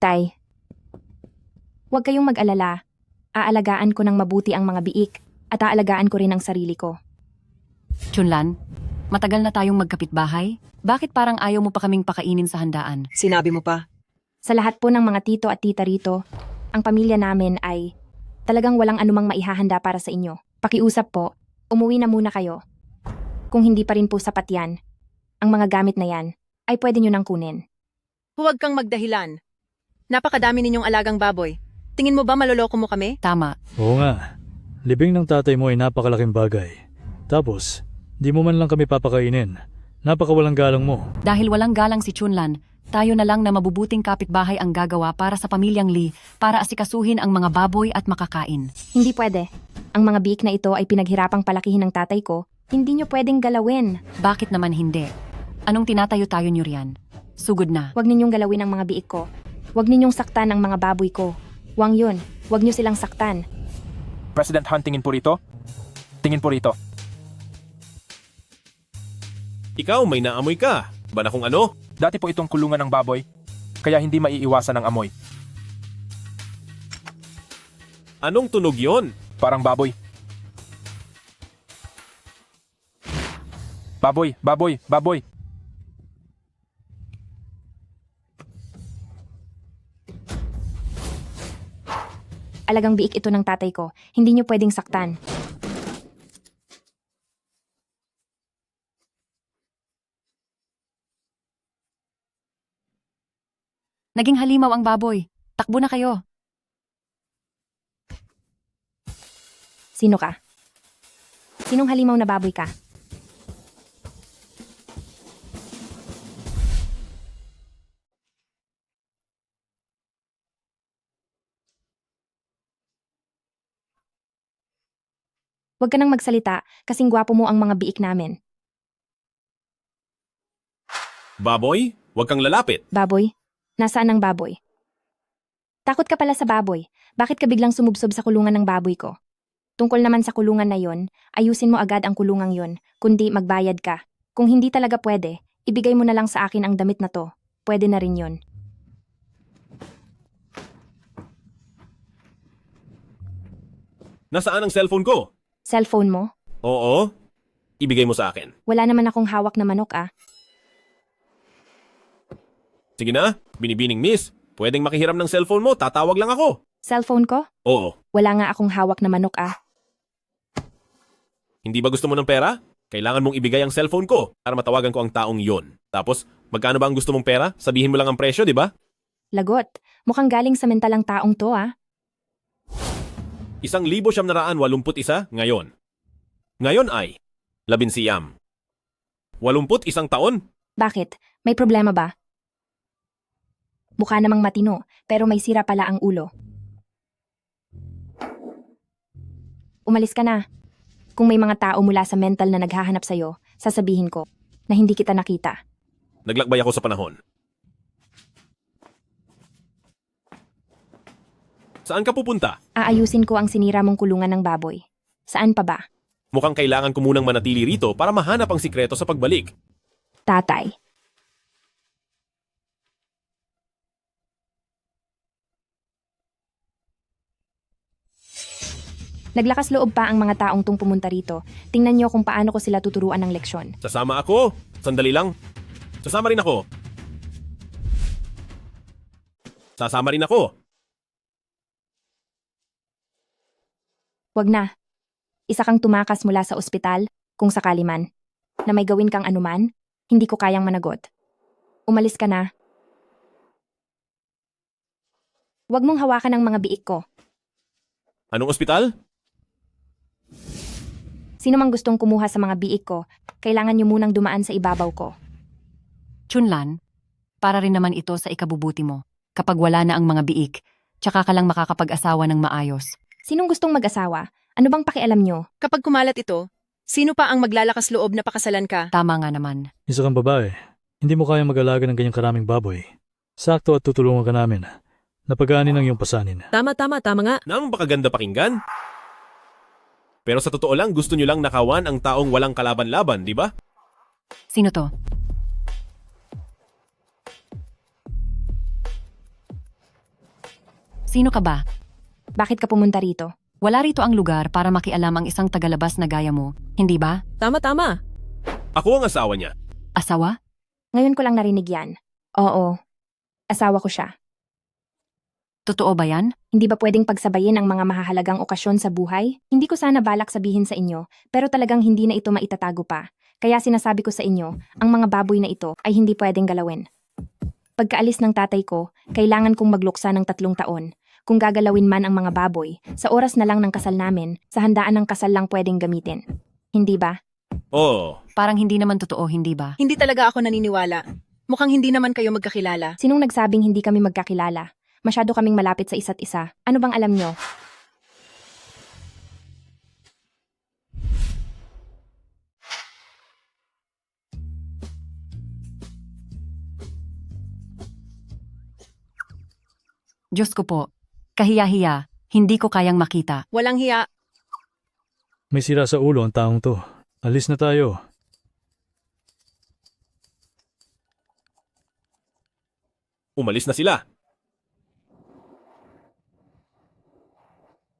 Tay, huwag kayong mag-alala. Aalagaan ko ng mabuti ang mga biik at aalagaan ko rin ang sarili ko. Chunlan, matagal na tayong magkapitbahay. Bakit parang ayaw mo pa kaming pakainin sa handaan? Sinabi mo pa. Sa lahat po ng mga tito at tita rito, ang pamilya namin ay talagang walang anumang maihahanda para sa inyo. Pakiusap po, umuwi na muna kayo. Kung hindi pa rin po sapat yan, ang mga gamit na yan ay pwede nyo nang kunin. Huwag kang magdahilan. Napakadami ninyong alagang baboy. Tingin mo ba maloloko mo kami? Tama. Oo nga. Libing ng tatay mo ay napakalaking bagay. Tapos, di mo man lang kami papakainin. Napakawalang galang mo. Dahil walang galang si Chunlan, tayo na lang na mabubuting kapitbahay ang gagawa para sa pamilyang Lee para asikasuhin ang mga baboy at makakain. Hindi pwede. Ang mga biik na ito ay pinaghirapang palakihin ng tatay ko. Hindi nyo pwedeng galawin. Bakit naman hindi? Anong tinatayo-tayo niyo riyan? Sugod na. Huwag ninyong galawin ang mga biik ko. Huwag ninyong saktan ang mga baboy ko. Huwag yun. Huwag nyo silang saktan. President Han, tingin po rito. Tingin po rito. Ikaw, may naamoy ka. Ba na kung ano? Dati po itong kulungan ng baboy, kaya hindi maiiwasan ang amoy. Anong tunog yon? Parang baboy. Baboy, baboy, baboy. Alagang biik ito ng tatay ko. Hindi nyo pwedeng saktan. Naging halimaw ang baboy. Takbo na kayo. Sino ka? Sinong halimaw na baboy ka? Huwag ka nang magsalita kasing gwapo mo ang mga biik namin. Baboy? Huwag kang lalapit. Baboy? Nasaan ang baboy? Takot ka pala sa baboy. Bakit ka biglang sumubsob sa kulungan ng baboy ko? Tungkol naman sa kulungan na yon, ayusin mo agad ang kulungang yon, kundi magbayad ka. Kung hindi talaga pwede, ibigay mo na lang sa akin ang damit na to. Pwede na rin yon. Nasaan ang cellphone ko? Cellphone mo? Oo. Ibigay mo sa akin. Wala naman akong hawak na manok ah. Sige na, binibining miss. Pwedeng makihiram ng cellphone mo, tatawag lang ako. Cellphone ko? Oo. Wala nga akong hawak na manok ah. Hindi ba gusto mo ng pera? Kailangan mong ibigay ang cellphone ko para matawagan ko ang taong yon. Tapos, magkano ba ang gusto mong pera? Sabihin mo lang ang presyo, di ba? Lagot. Mukhang galing sa mentalang taong to ah. 1,981 ngayon. Ngayon ay 11. 81 taon? Bakit? May problema ba? Mukha namang matino, pero may sira pala ang ulo. Umalis ka na. Kung may mga tao mula sa mental na naghahanap sa'yo, sasabihin ko na hindi kita nakita. Naglakbay ako sa panahon. Saan ka pupunta? Aayusin ko ang sinira mong kulungan ng baboy. Saan pa ba? Mukhang kailangan ko munang manatili rito para mahanap ang sikreto sa pagbalik. Tatay. Naglakas loob pa ang mga taong tung pumunta rito. Tingnan niyo kung paano ko sila tuturuan ng leksyon. Sasama ako. Sandali lang. Sasama rin ako. Sasama rin ako. Wag na. Isa kang tumakas mula sa ospital, kung sakali man, na may gawin kang anuman, hindi ko kayang managot. Umalis ka na. Huwag mong hawakan ang mga biik ko. Anong ospital? Sino mang gustong kumuha sa mga biik ko, kailangan niyo munang dumaan sa ibabaw ko. Chunlan, para rin naman ito sa ikabubuti mo. Kapag wala na ang mga biik, tsaka ka lang makakapag-asawa ng maayos. Sinong gustong mag-asawa? Ano bang pakialam niyo? Kapag kumalat ito, sino pa ang maglalakas loob na pakasalan ka? Tama nga naman. Isa kang babae. Hindi mo kayang mag-alaga ng ganyang karaming baboy. Sakto at tutulungan ka namin. Napagaanin ang iyong pasanin. Tama nga. Nang bakaganda pakinggan? Pero sa totoo lang, gusto nyo lang nakawan ang taong walang kalaban-laban, di ba? Sino to? Sino ka ba? Bakit ka pumunta rito? Wala rito ang lugar para makialam ang isang tagalabas na gaya mo, hindi ba? Tama. Ako ang asawa niya. Asawa? Ngayon ko lang narinig yan. Oo. Asawa ko siya. Totoo ba yan? Hindi ba pwedeng pagsabayin ang mga mahahalagang okasyon sa buhay? Hindi ko sana balak sabihin sa inyo, pero talagang hindi na ito maitatago pa. Kaya sinasabi ko sa inyo, ang mga baboy na ito ay hindi pwedeng galawin. Pagkaalis ng tatay ko, kailangan kong magluksa ng 3 taon. Kung gagalawin man ang mga baboy, sa oras na lang ng kasal namin, sa handaan ng kasal lang pwedeng gamitin. Hindi ba? Oh, Parang hindi naman totoo, hindi ba? Hindi talaga ako naniniwala. Mukhang hindi naman kayo magkakilala. Sinong nagsabing hindi kami magkakilala? Masyado kaming malapit sa isa't isa. Ano bang alam nyo? Diyos ko po. Kahiya-hiya, hindi ko kayang makita. Walang hiya. May sira sa ulo ang taong to. Alis na tayo. umalis na sila.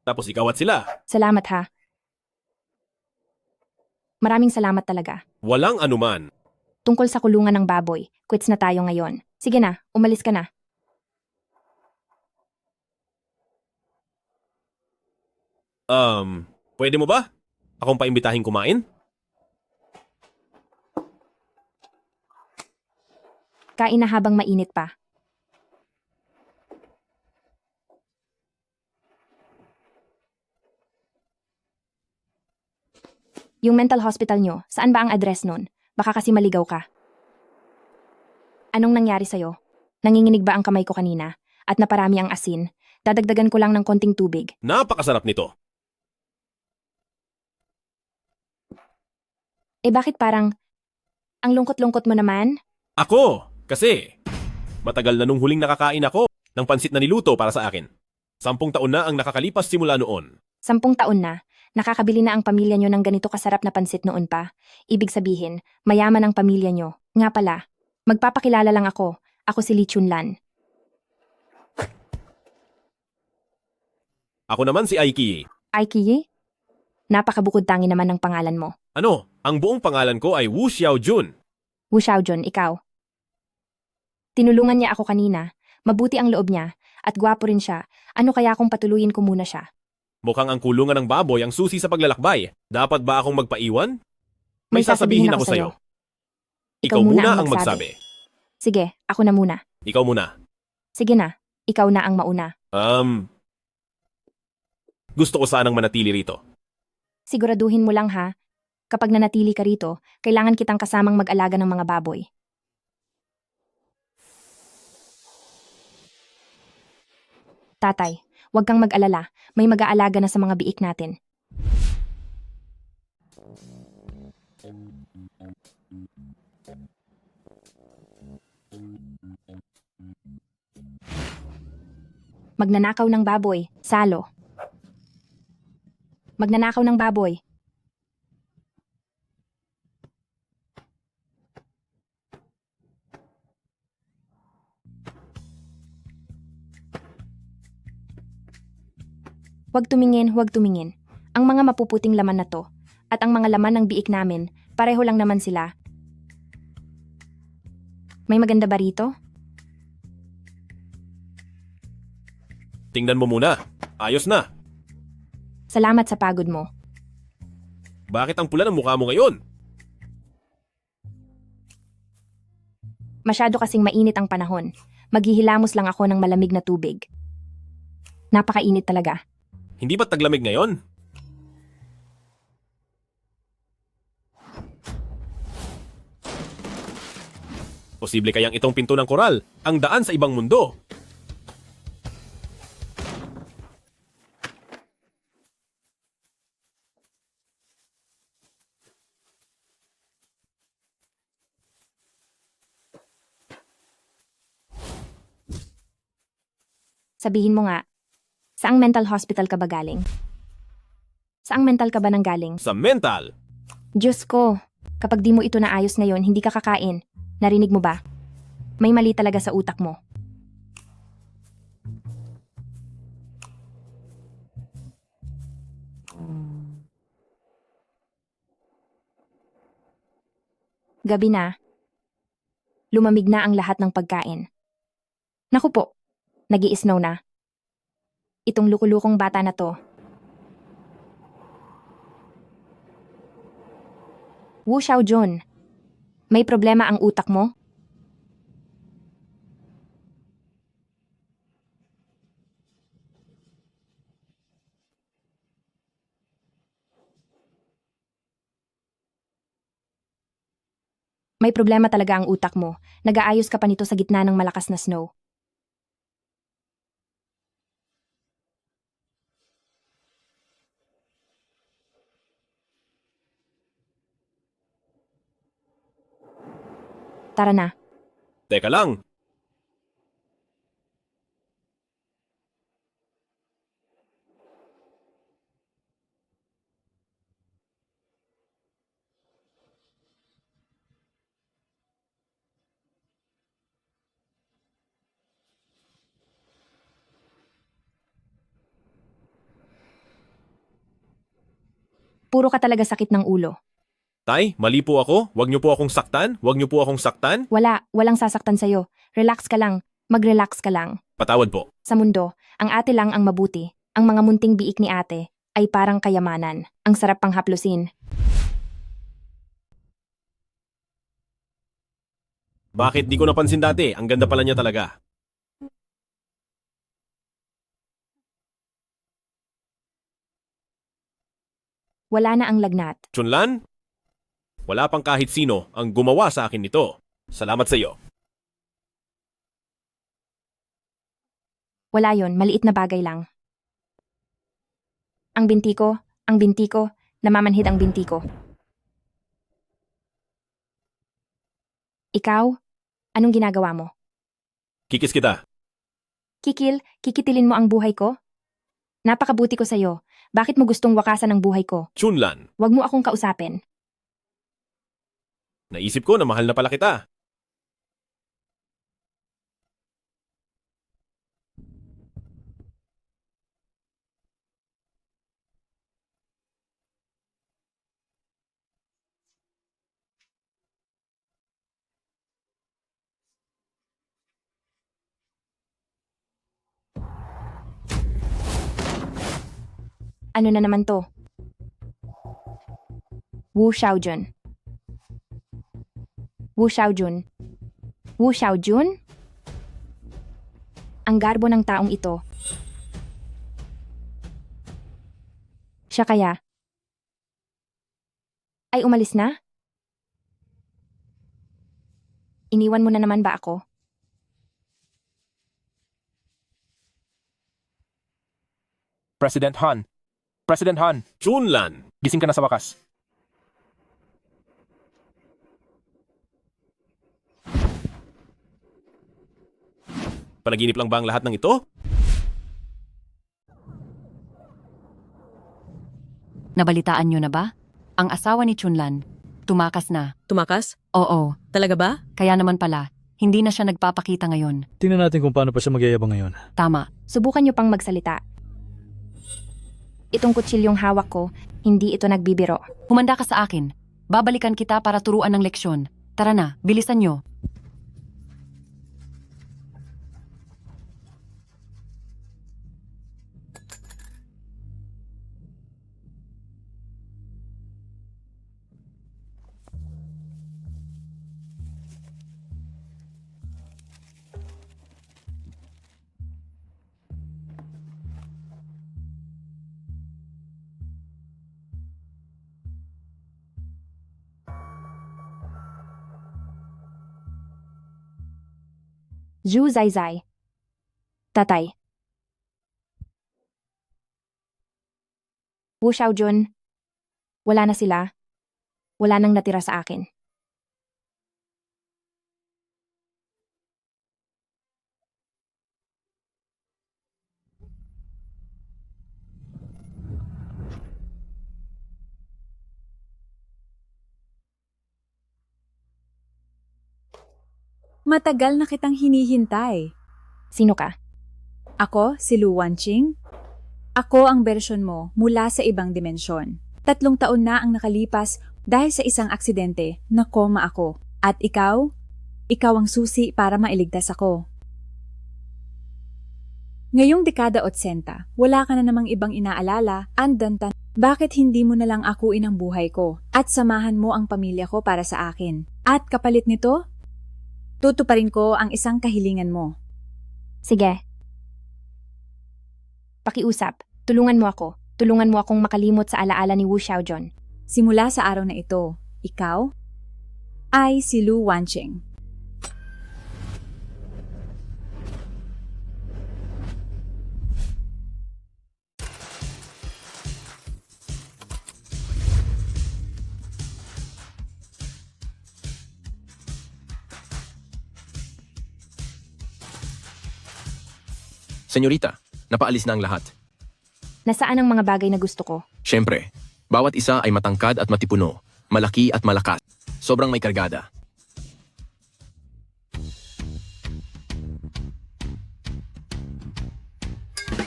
Tapos ikaw at sila. Salamat ha. Maraming salamat talaga. Walang anuman. Tungkol sa kulungan ng baboy, quits na tayo ngayon. Sige na, umalis ka na. Pwede mo ba? Akong paimbitahin kumain? Kain na habang mainit pa. Yung mental hospital nyo, saan ba ang address nun? Baka kasi maligaw ka. Anong nangyari sa'yo? Nanginginig ba ang kamay ko kanina? At naparami ang asin? Dadagdagan ko lang ng konting tubig. Napakasarap nito. Eh bakit parang... Ang lungkot-lungkot mo naman? Ako! Kasi, matagal na nung huling nakakain ako ng pansit na niluto para sa akin. 10 taon na ang nakakalipas simula noon. 10 taon na. Nakakabili na ang pamilya nyo ng ganito kasarap na pansit noon pa. Ibig sabihin, mayaman ang pamilya nyo. Nga pala, magpapakilala lang ako. Ako si Lee Chunlan. Ako naman si Aiki. Aiki? Napakabukod tangi naman ng pangalan mo. Ano, ang buong pangalan ko ay Wu Xiaojun. Wu Xiaojun, ikaw. Tinulungan niya ako kanina. Mabuti ang loob niya. At gwapo rin siya. Ano kaya kung patuluyin ko muna siya? Mukhang ang kulungan ng baboy ang susi sa paglalakbay. Dapat ba akong magpaiwan? May May sasabihin sasabihin ako ako sa'yo. sa'yo. Ikaw muna ang magsabi. Sige, ako na muna. Ikaw muna. Sige na, ikaw na ang mauna. Gusto ko sanang manatili rito. Siguraduhin mo lang ha. Kapag nanatili ka rito, kailangan kitang kasamang mag-alaga ng mga baboy. Tatay, huwag kang mag-alala. May mag-aalaga na sa mga biik natin. Magnanakaw ng baboy, salo. Magnanakaw ng baboy. Huwag tumingin, huwag tumingin. Ang mga mapuputing laman na to, at ang mga laman ng biik namin, pareho lang naman sila. May maganda ba rito? Tingnan mo muna. Ayos na. Salamat sa pagod mo. Bakit ang pula ng mukha mo ngayon? Masyado kasing mainit ang panahon. Maghihilamos lang ako ng malamig na tubig. Napakainit talaga. Hindi ba taglamig ngayon? Posible kayang itong pinto ng koral ang daan sa ibang mundo. Sabihin mo nga, saang mental hospital ka ba galing? Saang mental ka ba nang galing? Sa mental. Diyos ko, kapag di mo ito naayos ngayon, hindi ka kakain. Narinig mo ba? May mali talaga sa utak mo. Gabi na. Lumamig na ang lahat ng pagkain. Naku po, nag-i-snow na. Itong lukulukong bata na to. Wu Xiaojun, may problema ang utak mo? May problema talaga ang utak mo. Nag-aayos ka pa nito sa gitna ng malakas na snow. Tara na. Teka lang, Puro ka talaga sakit ng ulo. Tay, mali po ako. Huwag niyo po akong saktan. Huwag niyo po akong saktan. Walang sasaktan sa'yo. Relax ka lang. Mag-relax ka lang. Patawad po. Sa mundo, ang ate lang ang mabuti. Ang mga munting biik ni ate ay parang kayamanan. Ang sarap pang haplusin. Bakit di ko napansin dati? Ang ganda pala niya talaga. Wala na ang lagnat. Chunlan? Wala pang kahit sino ang gumawa sa akin nito. Salamat sa iyo. Wala yon, maliit na bagay lang. Ang binti ko, namamanhid ang binti ko. Ikaw, anong ginagawa mo? Kikis kita. Kikitilin mo ang buhay ko? Napakabuti ko sa'yo. Bakit mo gustong wakasan ang buhay ko? Chunlan, Huwag mo akong kausapin. naisip ko na mahal na pala kita. Ano na naman to? Wu Xiaojun. Wu Xiaojun. Wu Xiaojun? Ang garbo ng taong ito. Siya kaya? Ay umalis na? Iniwan mo na naman ba ako? President Han. President Han, Chunlan! gising ka na sa wakas. Panaginip lang ba ang lahat ng ito? Nabalitaan nyo na ba? Ang asawa ni Chunlan, tumakas na. Tumakas? Oo, Talaga ba? kaya naman pala, hindi na siya nagpapakita ngayon. Tingnan natin kung paano pa siya magyayabang ngayon. Tama. Subukan niyo pang magsalita. Itong kutsilyong hawak ko, hindi ito nagbibiro. Humanda ka sa akin. Babalikan kita para turuan ng leksyon. Tara na, bilisan nyo. Zhu Zaizai. Tatay. Wu Xiaojun. Wala na sila. Wala nang natira sa akin. Matagal na kitang hinihintay. Sino ka? Ako, si Lu Wanqing. Ako ang bersyon mo mula sa ibang dimensyon. 3 taon na ang nakalipas Dahil sa isang aksidente, nakoma ako. At ikaw? Ikaw ang susi para mailigtas ako. Ngayong dekada 80, wala ka na namang ibang inaalala, andantan. Bakit hindi mo na lang akuin ang buhay ko at samahan mo ang pamilya ko para sa akin? At kapalit nito, tutuparin ko ang isang kahilingan mo. Sige. Pakiusap. Tulungan mo ako. Tulungan mo akong makalimot sa alaala ni Wu Xiaojun. Simula sa araw na ito, ikaw ay si Lu Wanqing. Senyorita, napaalis na ang lahat. Nasaan ang mga bagay na gusto ko? Siyempre, bawat isa ay matangkad at matipuno, malaki at malakas, sobrang may kargada.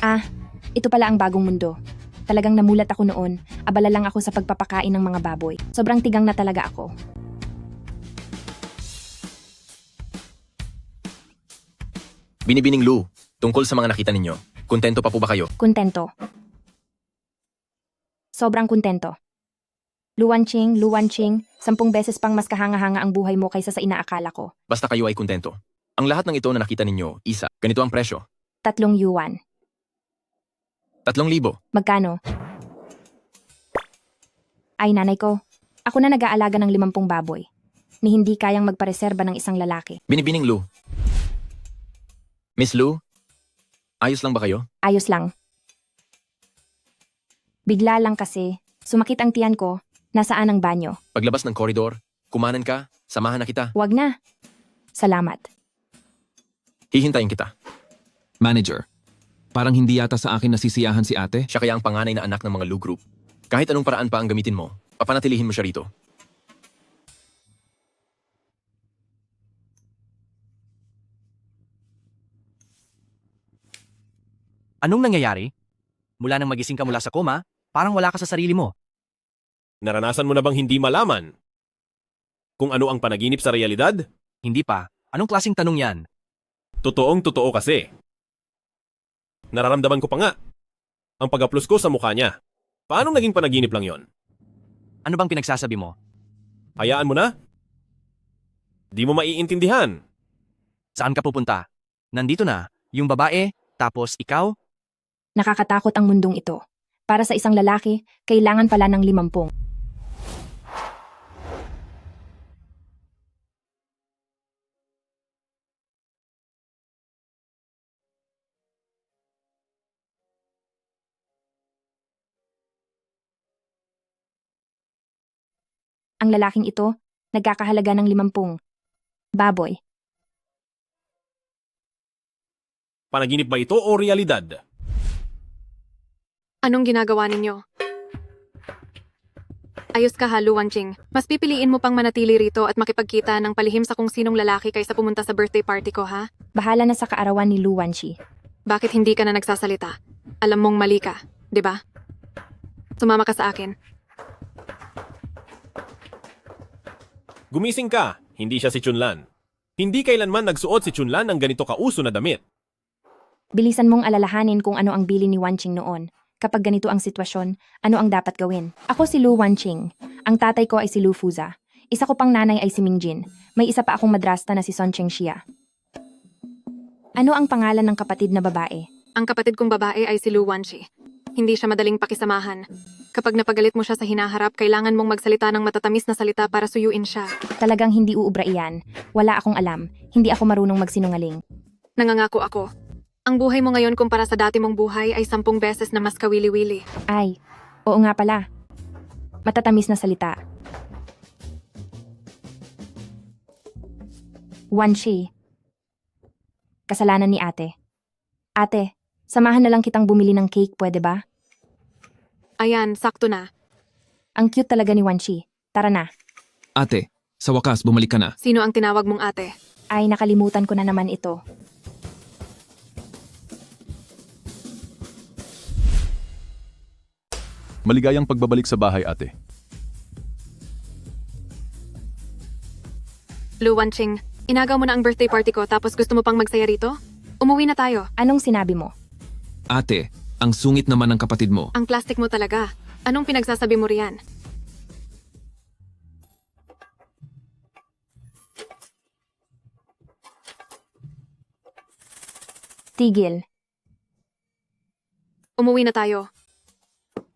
Ah, ito pala ang bagong mundo. Talagang namulat ako noon. Abala lang ako sa pagpapakain ng mga baboy. Sobrang tigang na talaga ako. Binibining Lu, tungkol sa mga nakita ninyo, kontento pa po ba kayo? Kontento. Sobrang kontento. Luwanching, 10 beses pang mas kahanga-hanga ang buhay mo kaysa sa inaakala ko. Basta kayo ay kontento. Ang lahat ng ito na nakita ninyo, isa, ganito ang presyo. 3 yuan. 3,000. Magkano? Ay nanay ko, ako na nag-aalaga ng 50 baboy. Ni hindi kayang magpareserba ng isang lalaki. Binibining Lu. Miss Lu, ayos lang ba kayo? Ayos lang. Bigla lang kasi, sumakit ang tiyan ko, nasaan ang banyo. Paglabas ng koridor, kumanan ka, samahan na kita. Wag na. Salamat. Hihintayin kita. Manager, parang hindi yata sa akin nasisiyahan si ate. Siya kaya ang panganay na anak ng mga Lu Group. Kahit anong paraan pa ang gamitin mo, papanatilihin mo siya rito. Anong nangyayari? Mula nang magising ka mula sa koma, parang wala ka sa sarili mo. Naranasan mo na bang hindi malaman kung ano ang panaginip sa realidad? Hindi pa. Anong klaseng tanong yan? Totoong totoo kasi. Nararamdaman ko pa nga ang pag-aplos ko sa mukha niya. Paano naging panaginip lang yon? Ano bang pinagsasabi mo? Hayaan mo na. Di mo maiintindihan. Saan ka pupunta? Nandito na, yung babae, tapos ikaw? Nakakatakot ang mundong ito. Para sa isang lalaki, kailangan pala ng 50. Ang lalaking ito, nagkakahalaga ng 50 baboy. Panaginip ba ito o realidad? Anong ginagawa ninyo? Ayos ka ha, Lu Wanqing. Mas pipiliin mo pang manatili rito at makipagkita ng palihim sa kung sinong lalaki kaysa pumunta sa birthday party ko, ha? Bahala na sa kaarawan ni Lu Wanqi. Bakit hindi ka na nagsasalita? Alam mong mali ka, di ba? Sumama ka sa akin. Gumising ka, hindi siya si Chunlan. Hindi kailanman nagsuot si Chunlan ng ganito kauso na damit. Bilisan mong alalahanin kung ano ang bili ni Wanqing noon. Kapag ganito ang sitwasyon, ano ang dapat gawin? Ako si Lu Wanqing. Ang tatay ko ay si Lu Fuza. Isa ko pang nanay ay si Mingjin. May isa pa akong madrasta na si Son Chengxia. Ano ang pangalan ng kapatid na babae? Ang kapatid kong babae ay si Lu Wanqi. Hindi siya madaling pakisamahan. Kapag napagalit mo siya sa hinaharap, kailangan mong magsalita ng matatamis na salita para suyuin siya. Talagang hindi uubra iyan. Wala akong alam. Hindi ako marunong magsinungaling. Nangangako ako. Ang buhay mo ngayon kumpara sa dati mong buhay ay 10 beses na mas kawili-wili. Ay, oo nga pala. Matatamis na salita. Wanqi. Kasalanan ni ate. Ate, samahan na lang kitang bumili ng cake, pwede ba? Ayan, sakto na. Ang cute talaga ni Wanqi. Tara na. Ate, sa wakas bumalik ka na. Sino ang tinawag mong ate? Ay, nakalimutan ko na naman ito. Maligayang pagbabalik sa bahay, ate. Lu Wanqing, inagaw mo na ang birthday party ko tapos gusto mo pang magsaya rito? Umuwi na tayo. Anong sinabi mo? Ate, ang sungit naman ng kapatid mo. Ang plastic mo talaga. Anong pinagsasabi mo riyan? Tigil. Umuwi na tayo.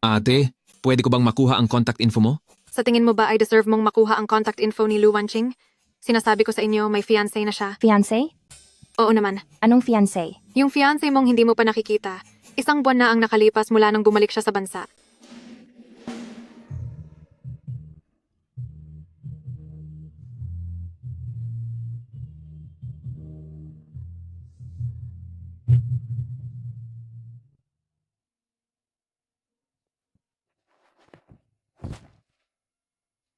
Ate, pwede ko bang makuha ang contact info mo? Sa tingin mo ba ay deserve mong makuha ang contact info ni Lu Wanqing? Sinasabi ko sa inyo, may fiancé na siya. Fiancé? Oo naman. Anong fiancé? Yung fiancé mong hindi mo pa nakikita. 1 buwan na ang nakalipas mula nang bumalik siya sa bansa.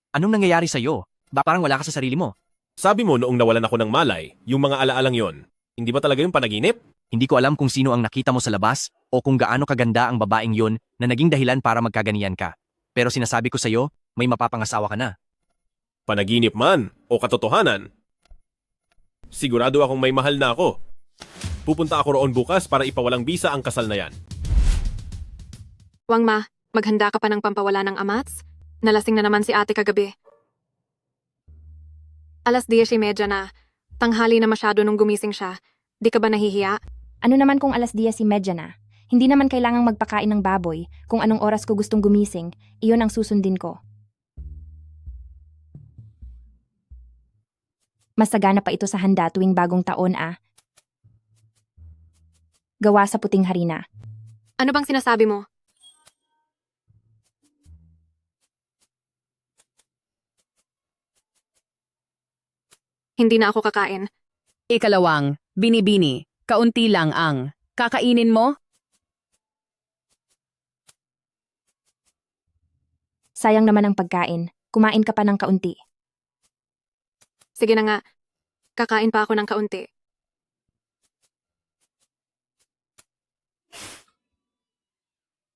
Anong nangyayari sa'yo? Ba parang wala ka sa sarili mo? Sabi mo noong nawalan ako ng malay, yung mga alaalang yon, hindi ba talaga yung panaginip? Hindi ko alam kung sino ang nakita mo sa labas o kung gaano kaganda ang babaeng yon na naging dahilan para magkaganiyan ka. Pero sinasabi ko sa'yo, may mapapangasawa ka na. Panaginip man o katotohanan? Sigurado akong may mahal na ako. Pupunta ako roon bukas para ipawalang bisa ang kasal na yan. Wang Ma, maghanda ka pa ng pampawala ng amats? Nalasing na naman si ate kagabi. 10:30 na. Tanghali na masyado nung gumising siya. Di ka ba nahihiya? Ano naman kung 10:30 na? Hindi naman kailangang magpakain ng baboy. Kung anong oras ko gustong gumising, iyon ang susundin ko. Masagana pa ito sa handa tuwing bagong taon Gawa sa puting harina. Ano bang sinasabi mo? Hindi na ako kakain. Ikalawang, binibini, kaunti lang ang kakainin mo? Sayang naman ang pagkain. Kumain ka pa ng kaunti. Sige na nga. Kakain pa ako ng kaunti.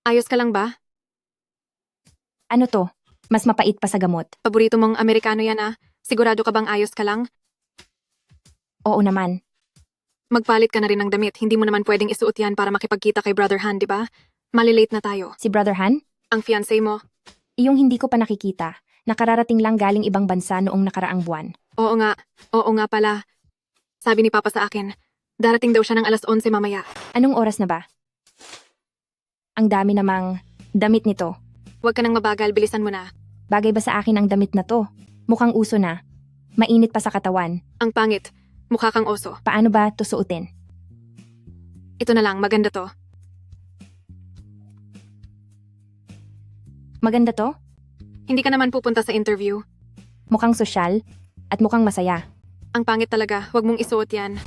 Ayos ka lang ba? Ano to? Mas mapait pa sa gamot. Paborito mong Amerikano yan Sigurado ka bang ayos ka lang? Oo naman. Magpalit ka na rin ng damit. Hindi mo naman pwedeng isuot yan para makipagkita kay Brother Han, di ba? Malilate na tayo. Si Brother Han? Ang fiancé mo. Iyong hindi ko pa nakikita. Nakararating lang galing ibang bansa noong nakaraang buwan. Oo nga pala. Sabi ni Papa sa akin, darating daw siya ng 11:00 mamaya. Anong oras na ba? Ang dami namang damit nito. Huwag ka nang mabagal, bilisan mo na. Bagay ba sa akin ang damit na to? Mukhang uso na. Mainit pa sa katawan. Ang pangit. Mukha kang oso. Paano ba to suotin? Ito na lang, maganda to. Maganda to? Hindi ka naman pupunta sa interview. Mukhang sosyal at mukhang masaya. Ang pangit talaga, huwag mong isuot yan.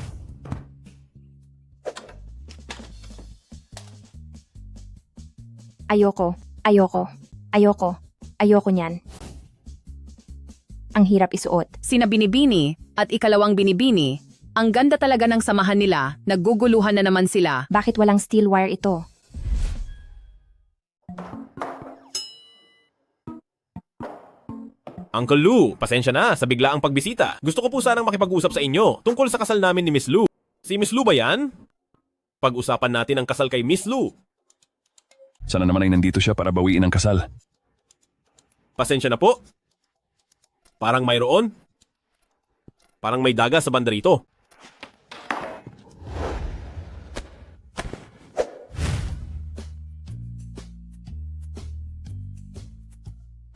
Ayoko niyan. Ang hirap isuot. Sina binibini at ikalawang binibini, ang ganda talaga ng samahan nila, nagguguluhan na naman sila. Bakit walang steel wire ito? Uncle Lou, pasensya na sa biglaang pagbisita. Gusto ko po sanang makipag-usap sa inyo tungkol sa kasal namin ni Miss Lou. Si Miss Lou ba yan? Pag-usapan natin ang kasal kay Miss Lou. Sana naman ay nandito siya para bawiin ang kasal. Pasensya na po. Parang mayroon. Parang may daga sa banda rito.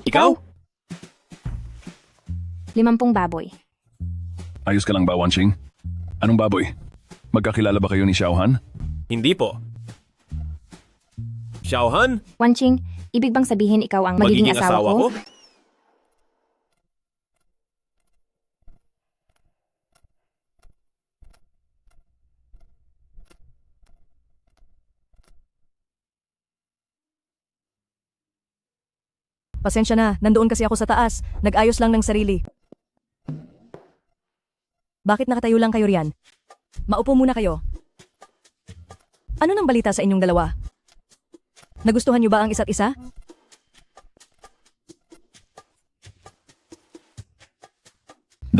Ikaw? 50 baboy. Ayos ka lang ba, Wanqing? Anong baboy? Magkakilala ba kayo ni Xiaohan? Hindi po. Xiaohan? Wanqing, ibig bang sabihin ikaw ang magiging asawa ko? Pasensya na, nandoon kasi ako sa taas. Nag-ayos lang ng sarili. Bakit nakatayo lang kayo riyan? Maupo muna kayo. Ano nang balita sa inyong dalawa? Nagustuhan niyo ba ang isa't isa?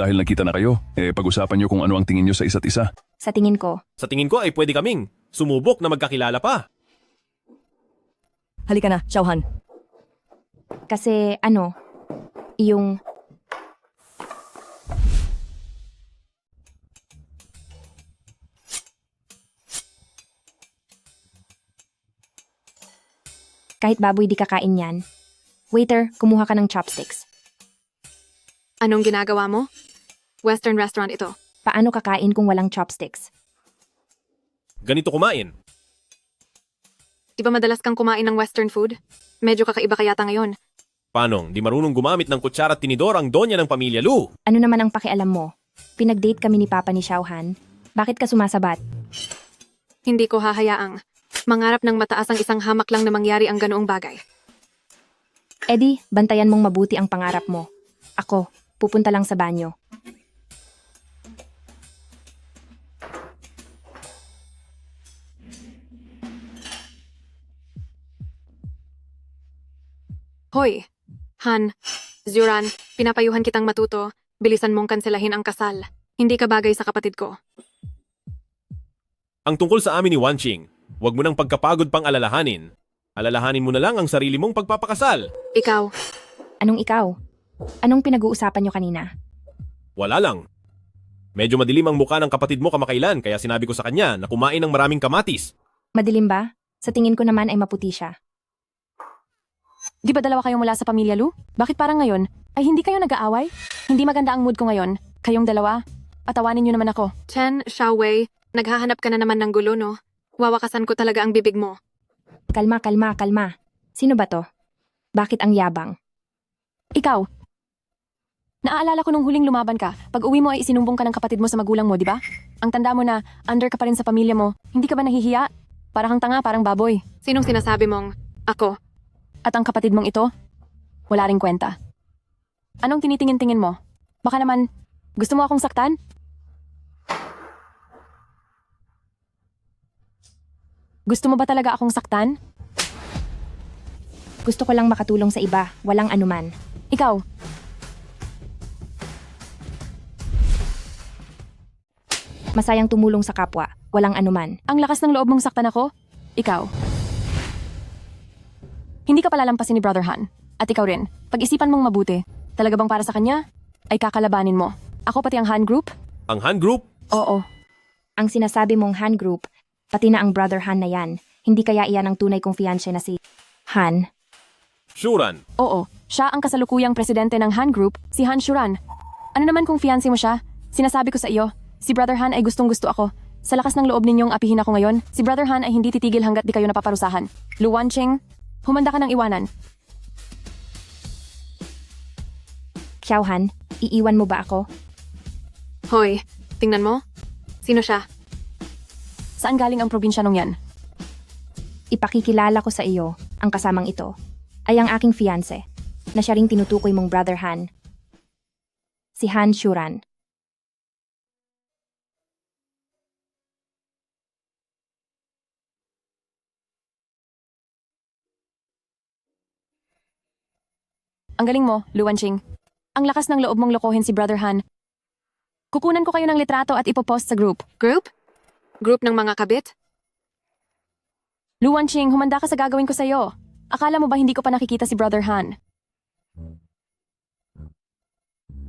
Dahil nakita na kayo, pag-usapan niyo kung ano ang tingin niyo sa isa't isa. Sa tingin ko, Sa tingin ko ay pwede kaming sumubok na magkakilala pa. Halika na, Xiaohan. kasi yung kahit baboy di kakain yan. Waiter, kumuha ka ng chopsticks. Anong ginagawa mo? Western restaurant ito. Paano kakain kung walang chopsticks? Ganito kumain. Di ba madalas kang kumain ng western food? Medyo kakaiba ka yata ngayon. Paanong, di marunong gumamit ng kutsara at tinidor ang donya ng pamilya Lu? Ano naman ang pakialam mo? Pinag-date kami ni Papa ni Xiaohan. Bakit ka sumasabat? Hindi ko hahayaang mangarap ng mataas ang isang hamak lang na mangyari ang ganoong bagay. Eddie, bantayan mong mabuti ang pangarap mo. Ako, pupunta lang sa banyo. Hoy, Han, Zuran, pinapayuhan kitang matuto. Bilisan mong kanselahin ang kasal. Hindi ka bagay sa kapatid ko. Ang tungkol sa amin ni Wanqing, huwag mo nang pagkapagod pang alalahanin. Alalahanin mo na lang ang sarili mong pagpapakasal. Ikaw, Anong ikaw? Anong pinag-uusapan nyo kanina? Wala lang. Medyo madilim ang mukha ng kapatid mo kamakailan kaya sinabi ko sa kanya na kumain ng maraming kamatis. Madilim ba? Sa tingin ko naman ay maputi siya. Di ba dalawa kayong mula sa pamilya, Lu? Bakit parang ngayon ay hindi kayo nag-aaway? Hindi maganda ang mood ko ngayon. Kayong dalawa, patawanin niyo naman ako. Chen Xiaowei, naghahanap ka na naman ng gulo, no? Wawakasan ko talaga ang bibig mo. Kalma, kalma, kalma. Sino ba to? Bakit ang yabang? Ikaw, naaalala ko nung huling lumaban ka. Pag uwi mo ay isinumbong ka ng kapatid mo sa magulang mo, di ba? Ang tanda mo na under ka pa rin sa pamilya mo. Hindi ka ba nahihiya? Para kang tanga, parang baboy. Sinong sinasabi mong ako? At ang kapatid mong ito, wala ring kwenta. Anong tinitingin-tingin mo? Baka naman, gusto mo akong saktan? Gusto mo ba talaga akong saktan? Gusto ko lang makatulong sa iba, walang anuman. Ikaw, Masayang tumulong sa kapwa, walang anuman. ang lakas ng loob mong saktan ako? Ikaw. Hindi ka palalampasin ni Brother Han. At ikaw rin. Pag-isipan mong mabuti. Talaga bang para sa kanya? Ay kakalabanin mo. Ako pati ang Han Group? Ang Han Group? Oo. Ang sinasabi mong Han Group, pati na ang Brother Han na yan, hindi kaya iyan ang tunay kong fiancé na si Han. Shuran. Oo. Siya ang kasalukuyang presidente ng Han Group, si Han Shuran. Ano naman kung fiancé mo siya? Sinasabi ko sa iyo, si Brother Han ay gustong-gusto ako. Sa lakas ng loob ninyong apihin ako ngayon, si Brother Han ay hindi titigil hanggat di kayo napaparusahan. Lu Wanqing, humanda ka ng iwanan. Xiaohan, iiwan mo ba ako? Hoy, tingnan mo. Sino siya? Saan galing ang probinsyanong yan? Ipakikilala ko sa iyo, ang kasamang ito, ay ang aking fiancé, na siya ring tinutukoy mong Brother Han. Si Han Shuran. Ang galing mo, Lu Wanqing. Ang lakas ng loob mong lokohin si Brother Han. Kukunan ko kayo ng litrato at ipopost sa group. Group? Group ng mga kabit? Lu Wanqing, humanda ka sa gagawin ko sa'yo. Akala mo ba hindi ko pa nakikita si Brother Han?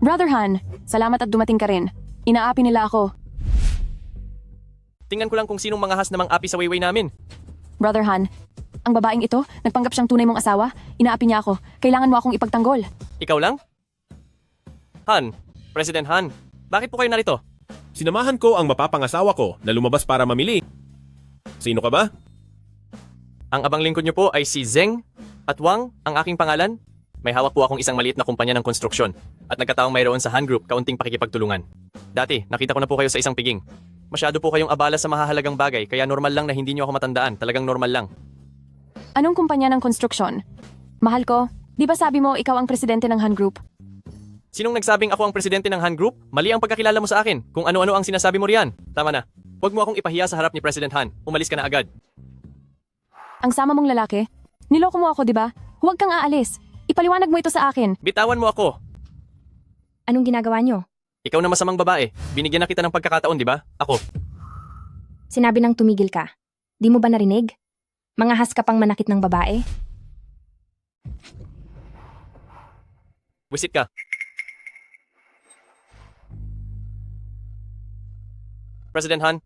Brother Han, salamat at dumating ka rin. Inaapi nila ako. Tingnan ko lang kung sinong mga has namang api sa wayway namin. Brother Han, ang babaeng ito, nagpanggap siyang tunay mong asawa. Inaapi niya ako. Kailangan mo akong ipagtanggol. Ikaw lang? Han, President Han, bakit po kayo narito? Sinamahan ko ang mapapangasawa ko na lumabas para mamili. Sino ka ba? Ang abang lingkod niyo po ay si Zeng at Wang, ang aking pangalan. May hawak po akong isang maliit na kumpanya ng konstruksyon at nagkataong mayroon sa Han Group kaunting pakikipagtulungan. Dati, nakita ko na po kayo sa isang piging. Masyado po kayong abala sa mahahalagang bagay kaya normal lang na hindi niyo ako matandaan. Talagang normal lang. Anong kumpanya ng konstruksyon? Mahal ko, di ba sabi mo ikaw ang presidente ng Han Group? Sinong nagsabing ako ang presidente ng Han Group? Mali ang pagkakilala mo sa akin. Kung ano-ano ang sinasabi mo riyan. Tama na. Huwag mo akong ipahiya sa harap ni President Han. Umalis ka na agad. Ang sama mong lalaki? Niloko mo ako, di ba? Huwag kang aalis. Ipaliwanag mo ito sa akin. Bitawan mo ako. Anong ginagawa nyo? Ikaw na masamang babae. Binigyan na kita ng pagkakataon, di ba? Ako. Sinabi ng tumigil ka. Di mo ba narinig? Mangahas ka pang manakit ng babae? Wisit ka. President Han,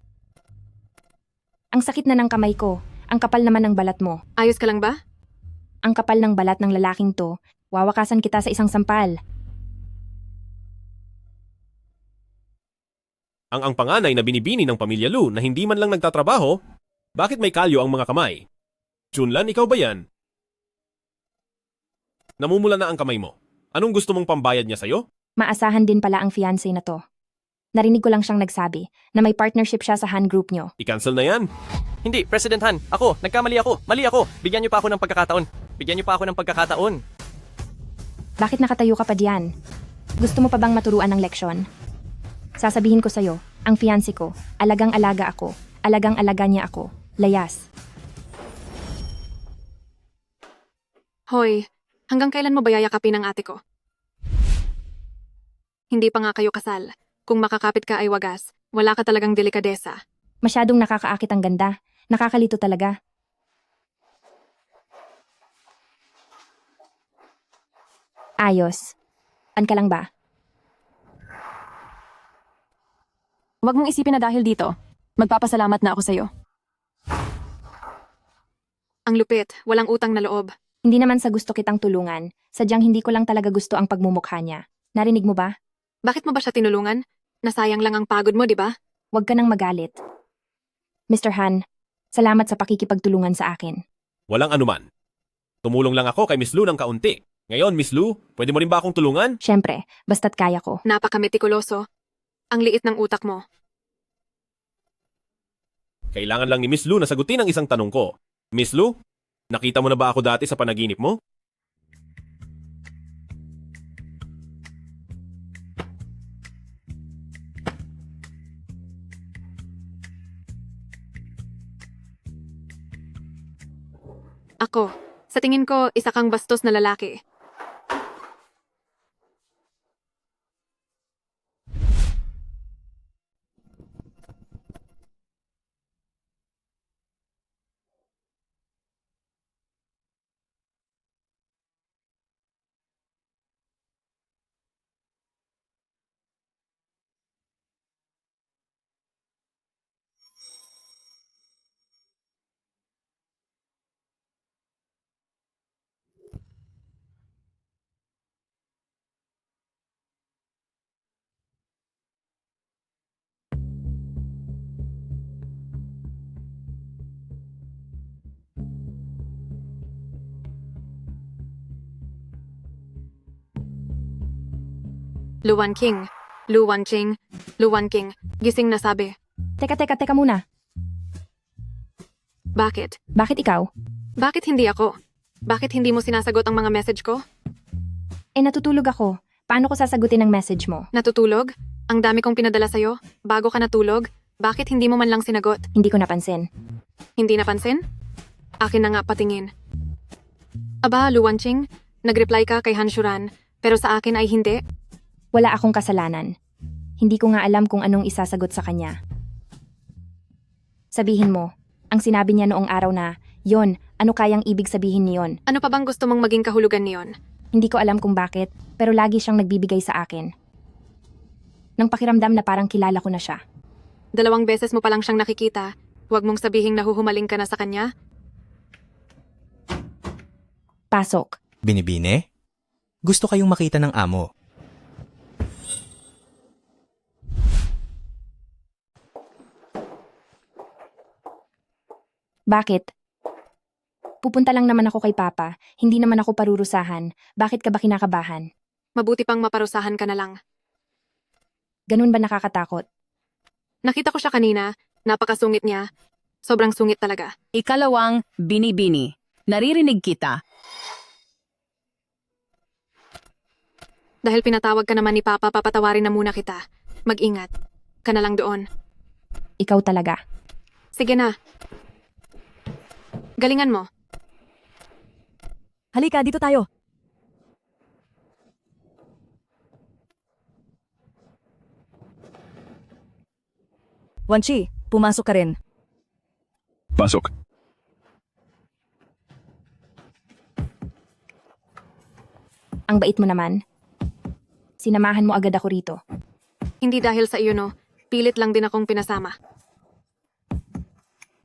Ang sakit na ng kamay ko. Ang kapal naman ng balat mo. Ayos ka lang ba? Ang kapal ng balat ng lalaking to. Wawakasan kita sa isang sampal. Ang panganay na binibini ng pamilya Lu na hindi man lang nagtatrabaho, bakit may kalyo ang mga kamay? Chunlan, ikaw ba yan? Namumula na ang kamay mo. Anong gusto mong pambayad niya sa'yo? Maasahan din pala ang fiancé na to. Narinig ko lang siyang nagsabi na may partnership siya sa Han Group nyo. I-cancel na yan. hindi, President Han. Ako, nagkamali ako. Mali ako. Bigyan niyo pa ako ng pagkakataon. Bigyan niyo pa ako ng pagkakataon. Bakit nakatayo ka pa diyan? Gusto mo pa bang maturuan ng leksyon? Sasabihin ko sa'yo, ang fiancé ko, alagang-alaga ako, alagang-alaga niya ako, layas. Hoy, hanggang kailan mo ba yayakapin ang ate ko? Hindi pa nga kayo kasal. Kung makakapit ka ay wagas. Wala ka talagang delikadesa. Masyadong nakakaakit ang ganda. Nakakalito talaga. Ayos. An ka lang ba? Huwag mong isipin na dahil dito, magpapasalamat na ako sa'yo. Ang lupit, walang utang na loob. Hindi naman sa gusto kitang tulungan. Sadyang hindi ko lang talaga gusto ang pagmumukha niya. Narinig mo ba? Bakit mo ba siya tinulungan? Nasayang lang ang pagod mo, di ba? Huwag ka nang magalit. Mr. Han, salamat sa pakikipagtulungan sa akin. Walang anuman. Tumulong lang ako kay Miss Lu ng kaunti. Ngayon, Miss Lu, pwede mo rin ba akong tulungan? Siyempre, basta't kaya ko. Napakametikuloso. Ang liit ng utak mo. Kailangan lang ni Miss Lu na sagutin ang isang tanong ko. Miss Lu, nakita mo na ba ako dati sa panaginip mo? Ako, sa tingin ko, isa kang bastos na lalaki. Luwan King, Luwan Ching, Luwan King, gising na sabi. Teka muna. Bakit? Bakit ikaw? Bakit hindi ako? Bakit hindi mo sinasagot ang mga message ko? Natutulog ako. Paano ko sasagutin ang message mo? Natutulog? Ang dami kong pinadala sa'yo. Bago ka natulog? Bakit hindi mo man lang sinagot? Hindi ko napansin. Hindi napansin? Akin na nga patingin. Aba, Luwan Ching, nag-reply ka kay Hanshuran, pero sa akin ay hindi. Wala akong kasalanan. Hindi ko nga alam kung anong isasagot sa kanya. Sabihin mo, ang sinabi niya noong araw na, yon, ano kayang ibig sabihin niyon? Ano pa bang gusto mong maging kahulugan niyon? Hindi ko alam kung bakit, pero lagi siyang nagbibigay sa akin. Nang pakiramdam na parang kilala ko na siya. 2 beses mo palang siyang nakikita. Huwag mong sabihing nahuhumaling ka na sa kanya. Pasok. Binibine? Gusto kayong makita ng amo. Bakit? Pupunta lang naman ako kay Papa, hindi naman ako parurusahan. Bakit ka ba kinakabahan? Mabuti pang maparusahan ka na lang. Ganun ba nakakatakot? Nakita ko siya kanina. Napakasungit niya. Sobrang sungit talaga. Ikalawang, binibini. Naririnig kita. Dahil pinatawag ka naman ni Papa, papatawarin na muna kita. Mag-ingat. Ka na lang doon. Ikaw talaga. Sige na. Galingan mo. Halika, dito tayo. Wanchi, pumasok ka rin. Pasok. Ang bait mo naman. Sinamahan mo agad ako rito. Hindi dahil sa iyo, no. Pilit lang din akong pinasama.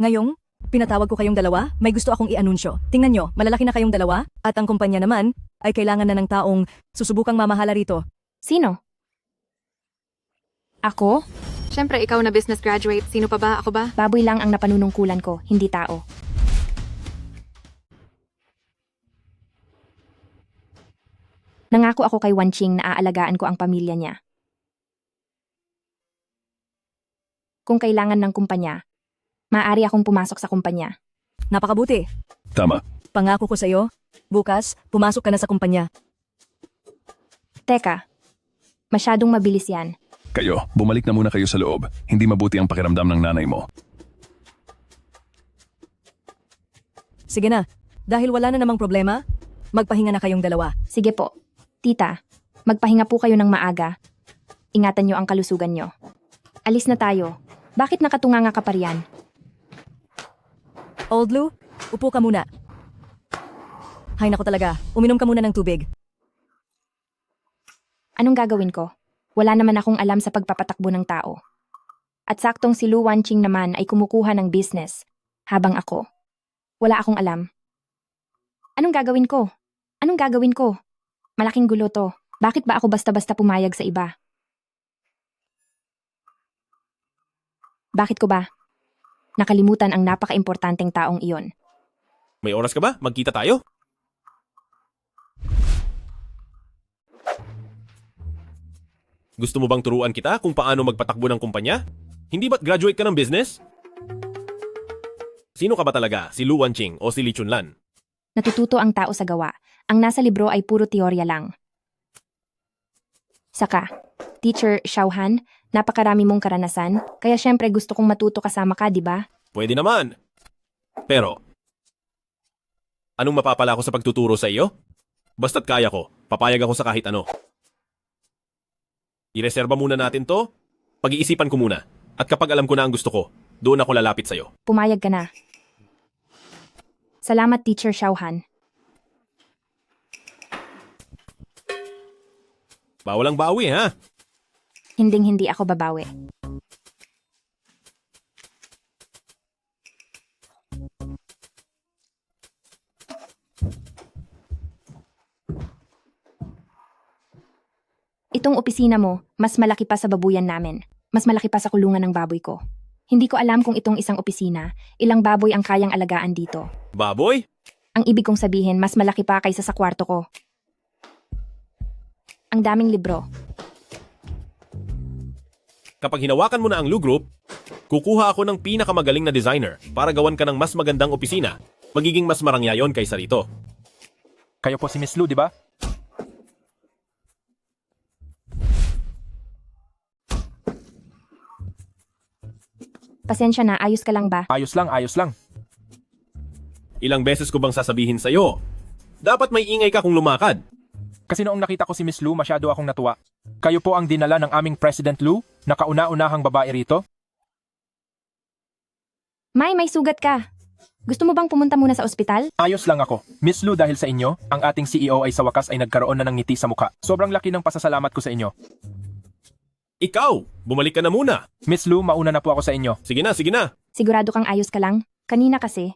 Ngayong, pinatawag ko kayong dalawa, may gusto akong i-anunsyo. Tingnan nyo, malalaki na kayong dalawa, at ang kumpanya naman, ay kailangan na ng taong susubukang mamahala rito. Sino? Ako? Siyempre, ikaw na business graduate. Sino pa ba? Ako ba? Baboy lang ang napanunungkulan ko, hindi tao. Nangako ako kay Wanching na aalagaan ko ang pamilya niya. Kung kailangan ng kumpanya, maaari akong pumasok sa kumpanya. Napakabuti. Tama. Pangako ko sa'yo, bukas, pumasok ka na sa kumpanya. Teka, masyadong mabilis yan. Kayo, bumalik na muna kayo sa loob. Hindi mabuti ang pakiramdam ng nanay mo. Sige na, dahil wala na namang problema, magpahinga na kayong dalawa. Sige po. Tita, magpahinga po kayo ng maaga. Ingatan niyo ang kalusugan niyo. Alis na tayo. Bakit nakatunganga ka pa riyan? Old Lou, upo ka muna. Hay nako talaga, uminom ka muna ng tubig. Anong gagawin ko? Wala naman akong alam sa pagpapatakbo ng tao. At saktong si Lu Wanching naman ay kumukuha ng business, habang ako, wala akong alam. Anong gagawin ko? Anong gagawin ko? Malaking gulo to. Bakit ba ako basta-basta pumayag sa iba? Bakit ko ba? Nakalimutan ang napaka-importanteng taong iyon. May oras ka ba? Magkita tayo? Gusto mo bang turuan kita kung paano magpatakbo ng kumpanya? Hindi ba't graduate ka ng business? Sino ka ba talaga? Si Lu Wanching o si Li Chunlan? Natututo ang tao sa gawa. Ang nasa libro ay puro teorya lang. Saka, Teacher Xiaohan, napakarami mong karanasan, kaya syempre gusto kong matuto kasama ka, di ba? Pwede naman. Pero, anong mapapala ko sa pagtuturo sa iyo? Basta't kaya ko, papayag ako sa kahit ano. Ireserba muna natin to, pag-iisipan ko muna. At kapag alam ko na ang gusto ko, doon ako lalapit sa'yo. Pumayag ka na. Salamat, Teacher Xiaohan. Bawal ang bawi, ha? Hinding-hindi ako babawi. Itong opisina mo, mas malaki pa sa babuyan namin. Mas malaki pa sa kulungan ng baboy ko. Hindi ko alam kung itong isang opisina, ilang baboy ang kayang alagaan dito. Baboy? Ang ibig kong sabihin, mas malaki pa kaysa sa kwarto ko. Ang daming libro. Kapag hinawakan mo na ang Lu Group, kukuha ako ng pinakamagaling na designer para gawan ka ng mas magandang opisina. Magiging mas marangya yon kaysa rito. Kayo po si Miss Lu, di ba? Pasensya na, ayos ka lang ba? Ayos lang, ayos lang. Ilang beses ko bang sasabihin sa'yo? Dapat may ingay ka kung lumakad. Kasi noong nakita ko si Miss Lu, masyado akong natuwa. Kayo po ang dinala ng aming President Lu, na kauna-unahang babae rito. May sugat ka. Gusto mo bang pumunta muna sa ospital? Ayos lang ako. Miss Lu, dahil sa inyo, ang ating CEO ay sa wakas ay nagkaroon na ng ngiti sa mukha. Sobrang laki ng pasasalamat ko sa inyo. Ikaw, bumalik ka na muna. Miss Lu, mauna na po ako sa inyo. Sige na, sige na. Sigurado kang ayos ka lang? Kanina kasi,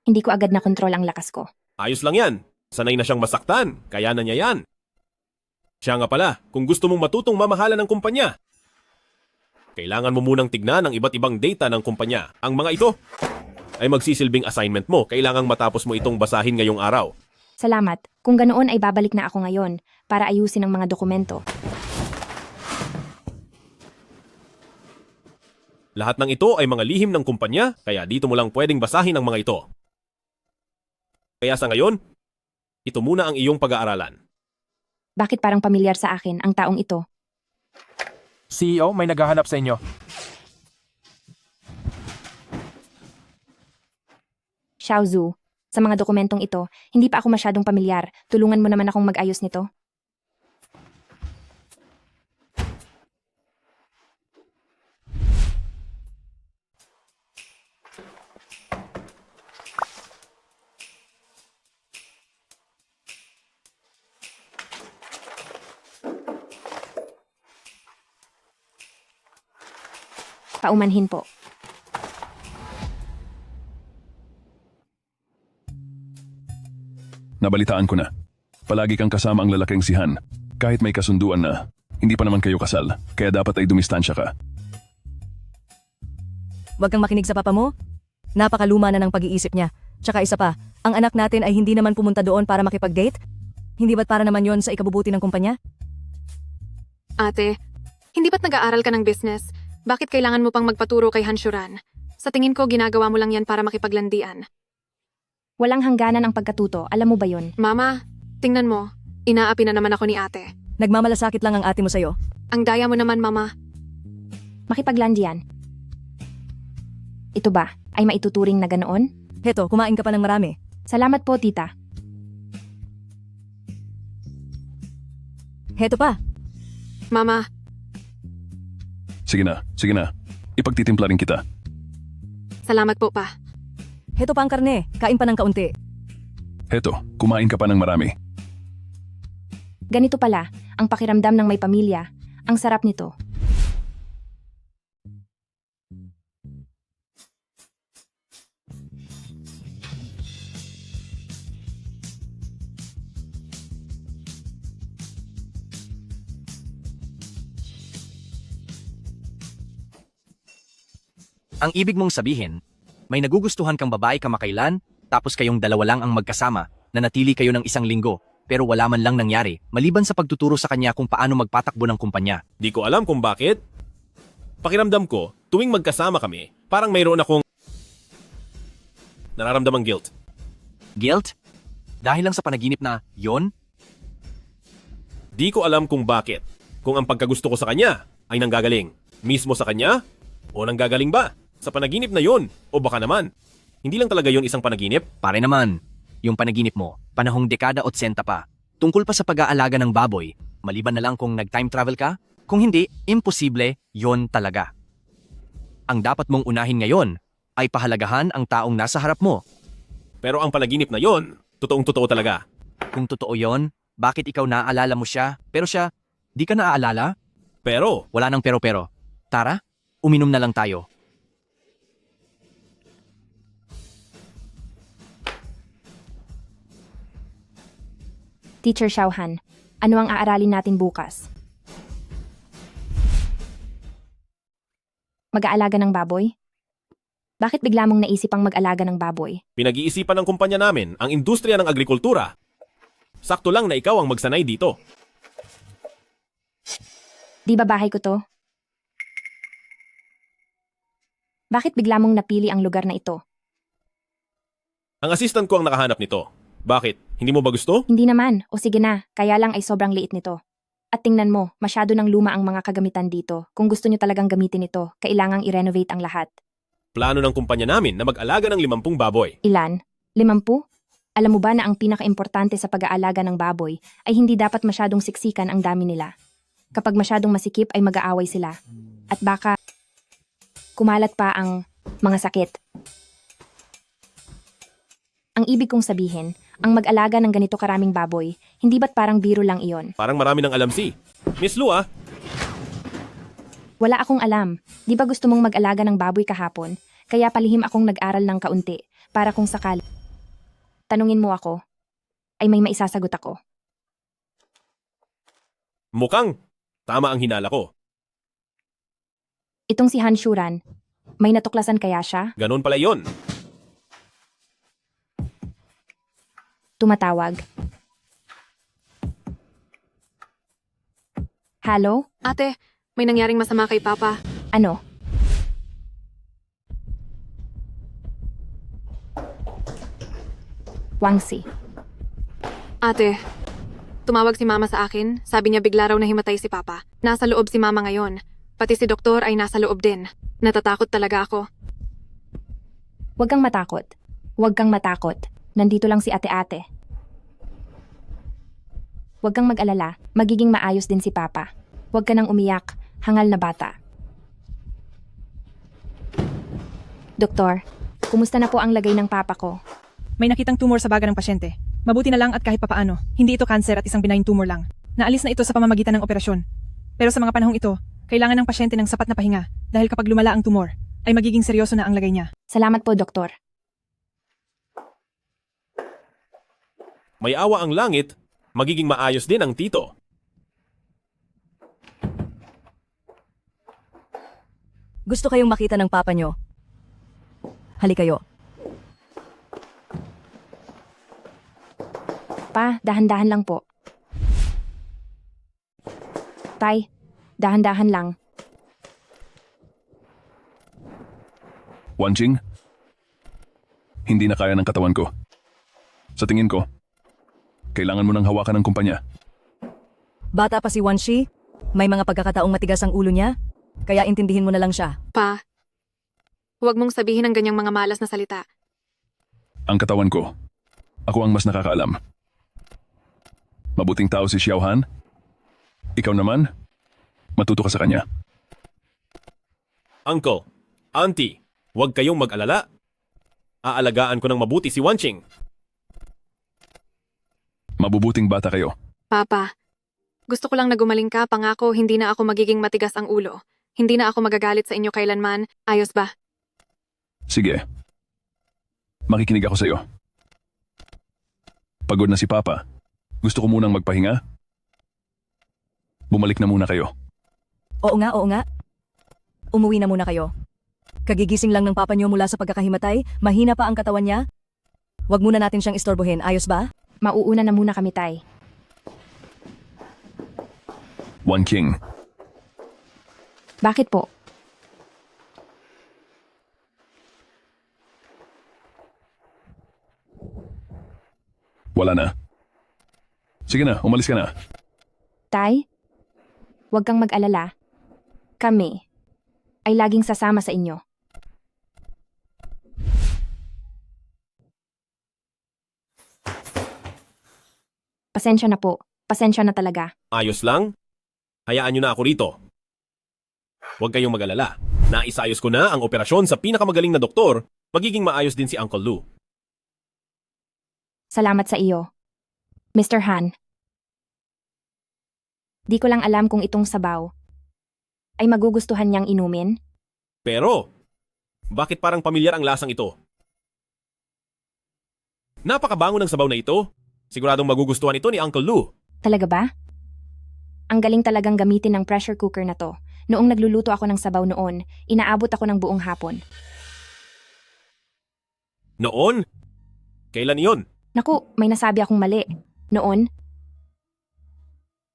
hindi ko agad na kontrol ang lakas ko. Ayos lang yan. Sanay na siyang masaktan, kaya na niya yan. Siya nga pala, kung gusto mong matutong mamahala ng kumpanya, kailangan mo munang tignan ang iba't ibang data ng kumpanya. Ang mga ito ay magsisilbing assignment mo. Kailangang matapos mo itong basahin ngayong araw. Salamat. Kung ganoon ay babalik na ako ngayon para ayusin ang mga dokumento. Lahat ng ito ay mga lihim ng kumpanya, kaya dito mo lang pwedeng basahin ang mga ito. Kaya sa ngayon, ito muna ang iyong pag-aaralan. Bakit parang pamilyar sa akin ang taong ito? CEO, may naghahanap sa inyo. Xiao Zhu, sa mga dokumentong ito, hindi pa ako masyadong pamilyar. Tulungan mo naman akong mag-ayos nito. Paumanhin po. Nabalitaan ko na. Palagi kang kasama ang lalaking si Han. Kahit may kasunduan na, hindi pa naman kayo kasal, kaya dapat ay dumistansya ka. Huwag kang makinig sa papa mo. Napakaluma na ng pag-iisip niya. Tsaka isa pa, ang anak natin ay hindi naman pumunta doon para makipag-date? Hindi ba't para naman yon sa ikabubuti ng kumpanya? Ate, hindi ba't nag-aaral ka ng business? Bakit kailangan mo pang magpaturo kay Hanshuran? Sa tingin ko, ginagawa mo lang yan para makipaglandian. Walang hangganan ang pagkatuto, alam mo ba yun? Mama, tingnan mo. Inaapi na naman ako ni ate. Nagmamalasakit lang ang ate mo sa'yo. Ang daya mo naman, Mama. Makipaglandian. Ito ba, ay maituturing na ganoon? Heto, kumain ka pa ng marami. Salamat po, tita. Heto pa. Mama, Sige na. Ipagtitimpla rin kita. salamat po pa. Heto pa ang karne. Kain pa ng kaunti. Heto, kumain ka pa ng marami. Ganito pala, ang pakiramdam ng may pamilya. Ang sarap nito. Ang ibig mong sabihin, may nagugustuhan kang babae kamakailan, tapos kayong dalawa lang ang magkasama, nanatili kayo ng 1 linggo, pero wala man lang nangyari, maliban sa pagtuturo sa kanya kung paano magpatakbo ng kumpanya. Di ko alam kung bakit. Pakiramdam ko, tuwing magkasama kami, parang mayroon akong nararamdamang guilt. Guilt? Dahil lang sa panaginip na yon? Di ko alam kung bakit. Kung ang pagkagusto ko sa kanya ay nanggagaling mismo sa kanya o nanggagaling ba sa panaginip na yon o baka naman hindi lang talaga yon isang panaginip. Pare naman, yung panaginip mo, panahong dekada 80 pa, tungkol pa sa pag-aalaga ng baboy, maliban na lang kung nag-time travel ka, kung hindi, imposible, yon talaga. Ang dapat mong unahin ngayon ay pahalagahan ang taong nasa harap mo. Pero ang panaginip na yon, totoong-totoo talaga. Kung totoo yon, bakit ikaw naaalala mo siya, pero siya, di ka naaalala? Pero, wala nang pero-pero. Tara, uminom na lang tayo. Teacher Xiaohan, ano ang aaralin natin bukas? Mag-aalaga ng baboy? Bakit bigla mong naisip ang mag-alaga ng baboy? pinag-iisipan ng kumpanya namin ang industriya ng agrikultura. Sakto lang na ikaw ang magsanay dito. Di ba bahay ko to? Bakit bigla mong napili ang lugar na ito? Ang assistant ko ang nakahanap nito. Bakit? Hindi mo ba gusto? Hindi naman, o sige na, kaya lang ay sobrang liit nito. At tingnan mo, masyado ng luma ang mga kagamitan dito. Kung gusto nyo talagang gamitin ito, kailangang i-renovate ang lahat. Plano ng kumpanya namin na mag-alaga ng 50 baboy. Ilan? 50? Alam mo ba na ang pinaka-importante sa pag-aalaga ng baboy ay hindi dapat masyadong siksikan ang dami nila. Kapag masyadong masikip ay mag-aaway sila. At baka kumalat pa ang mga sakit. Ang ibig kong sabihin, ang mag-alaga ng ganito karaming baboy, hindi ba't parang biro lang iyon? Parang marami ng alam si. Miss Lu ah. Wala akong alam. Di ba gusto mong mag-alaga ng baboy kahapon? Kaya palihim akong nag-aral ng kaunti, para kung sakali. Tanungin mo ako, ay may maisasagot ako. Mukhang tama ang hinala ko. Itong si Hanshuran, may natuklasan kaya siya? Ganon pala yon. Tumatawag. Hello? Ate, may nangyaring masama kay Papa. Ano? Wangsi. Ate, tumawag si Mama sa akin. Sabi niya bigla raw nahimatay si Papa. Nasa loob si Mama ngayon. Pati si Doktor ay nasa loob din. Natatakot talaga ako. Huwag kang matakot. Huwag kang matakot. Nandito lang si ate-ate. Huwag kang mag-alala. Magiging maayos din si Papa. Huwag ka nang umiyak. Hangal na bata. Doktor, kumusta na po ang lagay ng Papa ko? May nakitang tumor sa baga ng pasyente. Mabuti na lang at kahit papaano, hindi ito cancer at isang benign tumor lang. Naalis na ito sa pamamagitan ng operasyon. Pero sa mga panahong ito, kailangan ng pasyente ng sapat na pahinga. Dahil kapag lumala ang tumor, ay magiging seryoso na ang lagay niya. Salamat po, Doktor. May awa ang langit, magiging maayos din ang tito. Gusto kayong makita ng papa nyo. Hali kayo. Pa, dahan-dahan lang po. Tay, dahan-dahan lang. Wanjing, hindi na kaya ng katawan ko. Sa tingin ko, kailangan mo nang hawakan ng kumpanya. Bata pa si Wanshi, may mga pagkakataong matigas ang ulo niya, kaya intindihin mo na lang siya. Pa, huwag mong sabihin ang ganyang mga malas na salita. Ang katawan ko, ako ang mas nakakaalam. Mabuting tao si Xiao Han. Ikaw naman, matuto ka sa kanya. Uncle, auntie, huwag kayong mag-alala. Aalagaan ko ng mabuti si Wanching. Mabubuting bata kayo. Papa, gusto ko lang na gumaling ka, pangako hindi na ako magiging matigas ang ulo. Hindi na ako magagalit sa inyo kailanman, ayos ba? Sige. Makikinig ako sa iyo. Pagod na si Papa. Gusto ko munang magpahinga. Bumalik na muna kayo. Oo nga, oo nga. Umuwi na muna kayo. Kagigising lang ng papa niyo mula sa pagkakahimatay, mahina pa ang katawan niya. Huwag muna natin siyang istorbohin, ayos ba? Mauuna na muna kami, Tay. Wanking, Bakit po? wala na. Sige na, umalis ka na. Tay, huwag kang mag-alala. Kami ay laging sasama sa inyo. Pasensya na po. Pasensya na talaga. Ayos lang? Hayaan nyo na ako rito. Huwag kayong mag-alala. Naisayos ko na ang operasyon sa pinakamagaling na doktor. Magiging maayos din si Uncle Lou. Salamat sa iyo, Mr. Han. Di ko lang alam kung itong sabaw ay magugustuhan niyang inumin. Pero, bakit parang pamilyar ang lasang ito? Napakabango ng sabaw na ito. Siguradong magugustuhan ito ni Uncle Lou. Talaga ba? Ang galing talagang gamitin ng pressure cooker na to. Noong nagluluto ako ng sabaw noon, inaabot ako ng buong hapon. Noon? Kailan iyon? Naku, may nasabi akong mali. Noon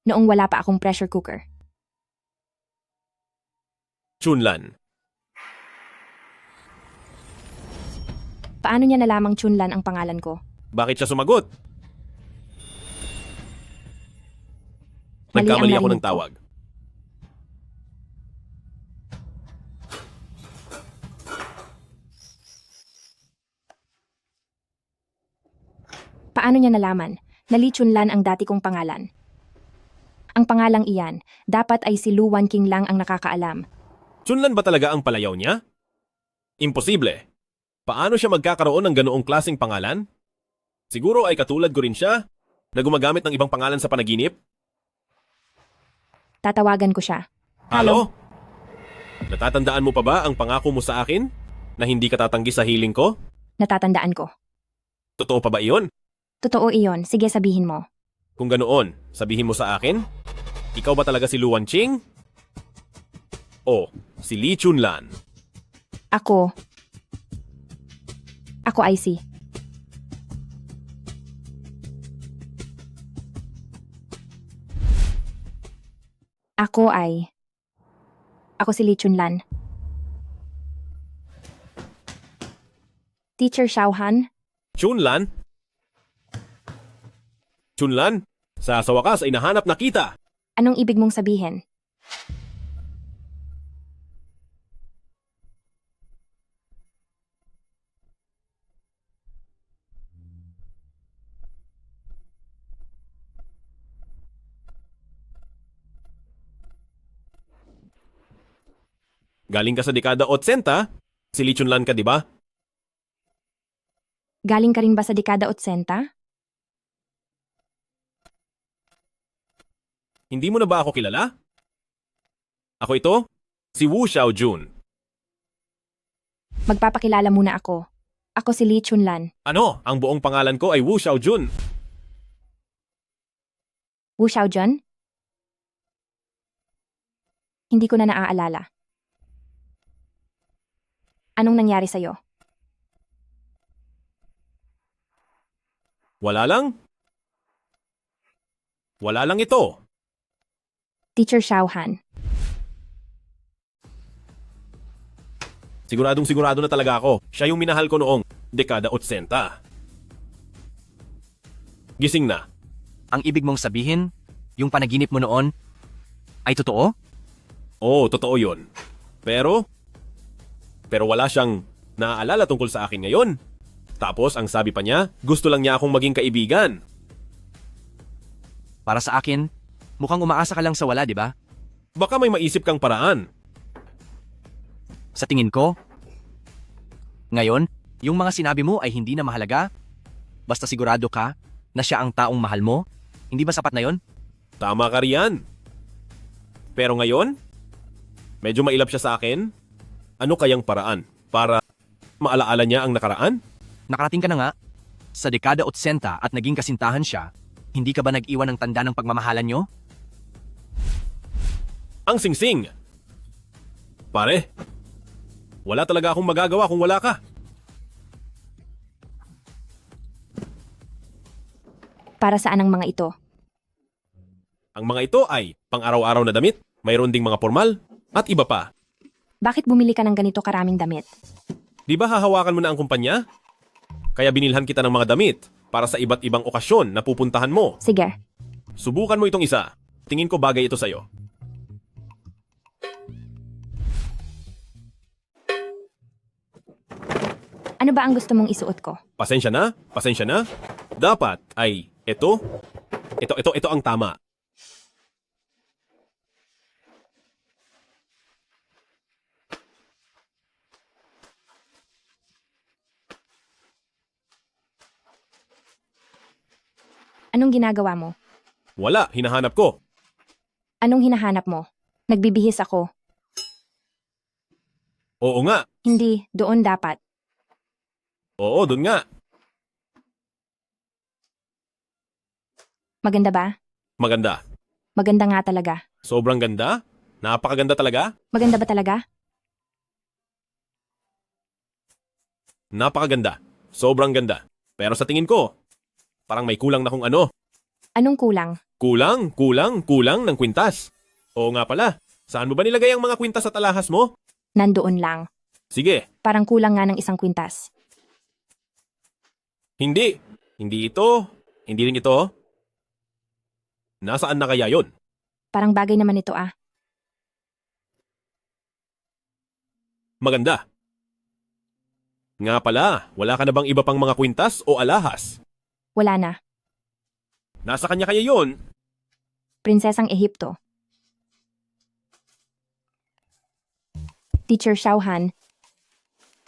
wala pa akong pressure cooker. Chunlan. Paano niya nalamang Chunlan ang pangalan ko? Bakit siya sumagot? Mali ang Nagkamali ako narinig ng ko. tawag. Paano niya nalaman na Lee Chunlan ang dati kong pangalan? Ang pangalang iyan, dapat ay si Lu Wanking lang ang nakakaalam. Chunlan ba talaga ang palayaw niya? Imposible. Paano siya magkakaroon ng ganoong klaseng pangalan? Siguro ay katulad ko rin siya na gumagamit ng ibang pangalan sa panaginip? Tatawagan ko siya. Halo? Natatandaan mo pa ba ang pangako mo sa akin na hindi ka tatanggi sa hiling ko? Natatandaan ko. Totoo pa ba iyon? Totoo iyon, sige sabihin mo. Kung ganoon, sabihin mo sa akin, ikaw ba talaga si Lu Wanching? O si Lee Chunlan? Ako ay si. Ako si Lee Chunlan. Teacher Xiao Han? Chunlan? Chunlan, sa wakas ay nahanap na kita. Anong ibig mong sabihin? Galing ka sa dekada 80, si Lee Chunlan ka, di ba? Galing ka rin ba sa dekada 80? Hindi mo na ba ako kilala? Ako ito, Si Wu Xiaojun. Magpapakilala muna ako. Ako si Lee Chunlan. Ano? Ang buong pangalan ko ay Wu Xiaojun. Wu Xiaojun? Hindi ko na naaalala. Anong nangyari sa'yo? Wala lang? Wala lang ito. Teacher Xiaohan. Siguradong sigurado na talaga ako. Siya yung minahal ko noong dekada 80. Gising na. Ang ibig mong sabihin, yung panaginip mo noon, ay totoo? Oo, totoo yun. Pero wala siyang naaalala tungkol sa akin ngayon. Tapos ang sabi pa niya, gusto lang niya akong maging kaibigan. Para sa akin, mukhang umaasa ka lang sa wala, di ba? Baka may maisip kang paraan. Sa tingin ko, ngayon, yung mga sinabi mo ay hindi na mahalaga. Basta sigurado ka na siya ang taong mahal mo. Hindi ba sapat na yon? Tama ka riyan. Pero ngayon, medyo mailap siya sa akin. Ano kayang paraan para maalaala niya ang nakaraan? Nakarating ka na nga. Sa dekada 80 at naging kasintahan siya, hindi ka ba nag-iwan ng tanda ng pagmamahalan nyo? Ang singsing. Pare, wala talaga akong magagawa kung wala ka. Para saan ang mga ito? Ang mga ito ay pang-araw-araw na damit, mayroon ding mga formal, at iba pa. Bakit bumili ka ng ganito karaming damit? Di ba hahawakan mo na ang kumpanya? Kaya binilhan kita ng mga damit para sa iba't ibang okasyon na pupuntahan mo. Sige. Subukan mo itong isa. Tingin ko bagay ito sa'yo. Ano ba ang gusto mong isuot ko? Pasensya na, pasensya na. Dapat ay ito ang tama. Anong ginagawa mo? Wala, hinahanap ko. Anong hinahanap mo? Nagbibihis ako. Oo nga. Hindi, doon dapat. Oo, dun nga. Maganda ba? Maganda. Maganda nga talaga. Sobrang ganda? Napakaganda talaga? Maganda ba talaga? Napakaganda. Sobrang ganda. Pero sa tingin ko, parang may kulang na kung ano. Anong kulang? Kulang ng kwintas. Oo nga pala. Saan mo ba nilagay ang mga kwintas at alahas mo? Nandoon lang. Sige. Parang kulang nga ng isang kwintas. Hindi. Hindi ito. Hindi rin ito. Nasaan na kaya yon? Parang bagay naman ito ah. Maganda. Nga pala, wala ka na bang iba pang mga kwintas o alahas? Wala na. Nasa kanya kaya yon? Prinsesang Ehipto. Teacher Xiaohan,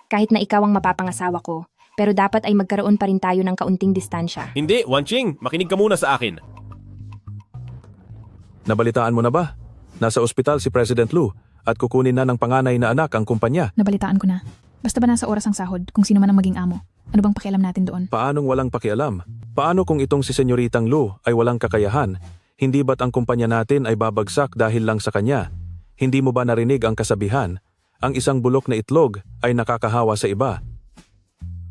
kahit na ikaw ang mapapangasawa ko, pero dapat ay magkaroon pa rin tayo ng kaunting distansya. Hindi, Wanching. Makinig ka muna sa akin. Nabalitaan mo na ba? Nasa ospital si President Lu at kukunin na ng panganay na anak ang kumpanya. Nabalitaan ko na. Basta ba nasa oras ang sahod kung sino man ang maging amo? Ano bang pakialam natin doon? Paanong walang pakialam? Paano kung itong si Senyoritang Lu ay walang kakayahan? Hindi ba't ang kumpanya natin ay babagsak dahil lang sa kanya? Hindi mo ba narinig ang kasabihan? Ang isang bulok na itlog ay nakakahawa sa iba.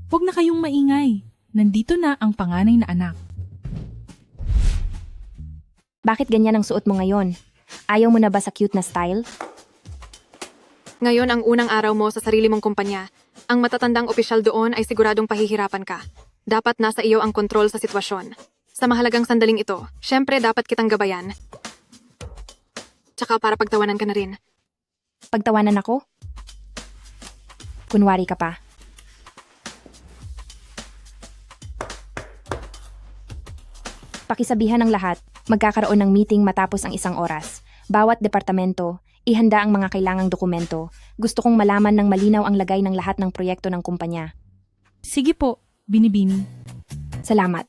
Huwag na kayong maingay. Nandito na ang panganay na anak. Bakit ganyan ang suot mo ngayon? Ayaw mo na ba sa cute na style? Ngayon ang unang araw mo sa sarili mong kumpanya. Ang matatandang opisyal doon ay siguradong pahihirapan ka. Dapat nasa iyo ang kontrol sa sitwasyon. Sa mahalagang sandaling ito, syempre dapat kitang gabayan. Tsaka para pagtawanan ka na rin. Pagtawanan ako? Kunwari ka pa. Pakisabihan ng lahat, magkakaroon ng meeting matapos ang 1 oras. Bawat departamento, ihanda ang mga kailangang dokumento. Gusto kong malaman ng malinaw ang lagay ng lahat ng proyekto ng kumpanya. Sige po, Binibini. Salamat.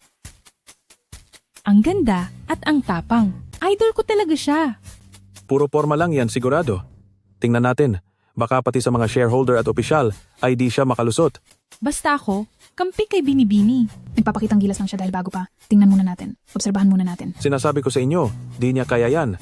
Ang ganda at ang tapang. Idol ko talaga siya. Puro forma lang yan sigurado. Tingnan natin. Baka pati sa mga shareholder at opisyal ay di siya makalusot. Basta ako, kampi kay Binibini. Nagpapakitang gilas lang siya dahil bago pa. Tingnan muna natin. Obserbahan muna natin. Sinasabi ko sa inyo, di niya kaya yan.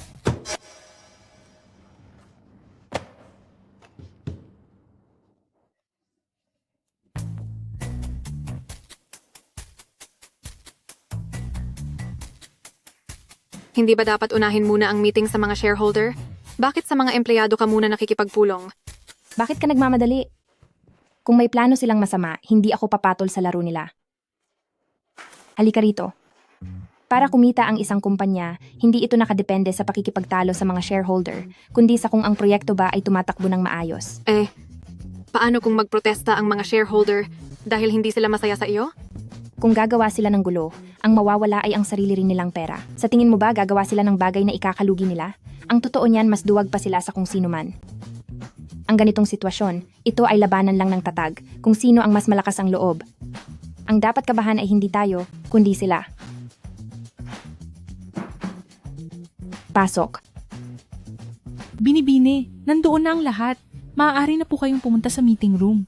Hindi ba dapat unahin muna ang meeting sa mga shareholder? Bakit sa mga empleyado ka muna nakikipagpulong? Bakit ka nagmamadali? Kung may plano silang masama, hindi ako papatol sa laro nila. Halika rito. Para kumita ang isang kumpanya, hindi ito nakadepende sa pakikipagtalo sa mga shareholder, kundi sa kung ang proyekto ba ay tumatakbo ng maayos. Paano kung magprotesta ang mga shareholder dahil hindi sila masaya sa iyo? Kung gagawa sila ng gulo, ang mawawala ay ang sarili rin nilang pera. Sa tingin mo ba gagawa sila ng bagay na ikakalugi nila? Ang totoo niyan, mas duwag pa sila sa kung sino man. Ang ganitong sitwasyon, ito ay labanan lang ng tatag, kung sino ang mas malakas ang loob. Ang dapat kabahan ay hindi tayo, kundi sila. Pasok. Binibini, nandoon na ang lahat. Maaari na po kayong pumunta sa meeting room.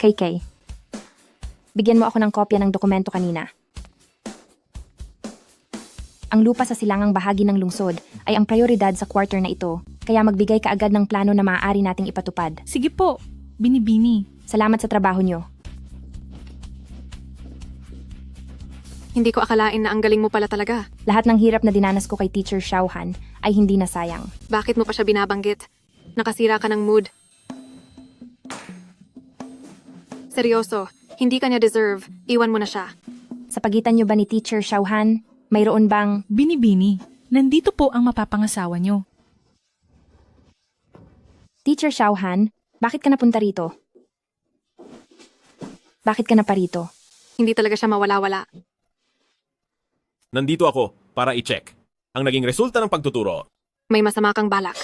KK. Bigyan mo ako ng kopya ng dokumento kanina. Ang lupa sa silangang bahagi ng lungsod ay ang prioridad sa quarter na ito, kaya magbigay ka agad ng plano na maaari nating ipatupad. Sige po, Binibini. Salamat sa trabaho nyo. Hindi ko akalain na ang galing mo pala talaga. Lahat ng hirap na dinanas ko kay Teacher Xiaohan ay hindi nasayang. Bakit mo pa siya binabanggit? Nakasira ka ng mood. Seryoso, hindi ka niya deserve. Iwan mo na siya. Sa pagitan nyo ba ni Teacher Xiaohan, mayroon bang... Binibini, nandito po ang mapapangasawa nyo. Teacher Xiaohan, bakit ka napunta rito? Bakit ka na pa rito? Hindi talaga siya mawala-wala. Nandito ako para i-check ang naging resulta ng pagtuturo. May masama kang balak.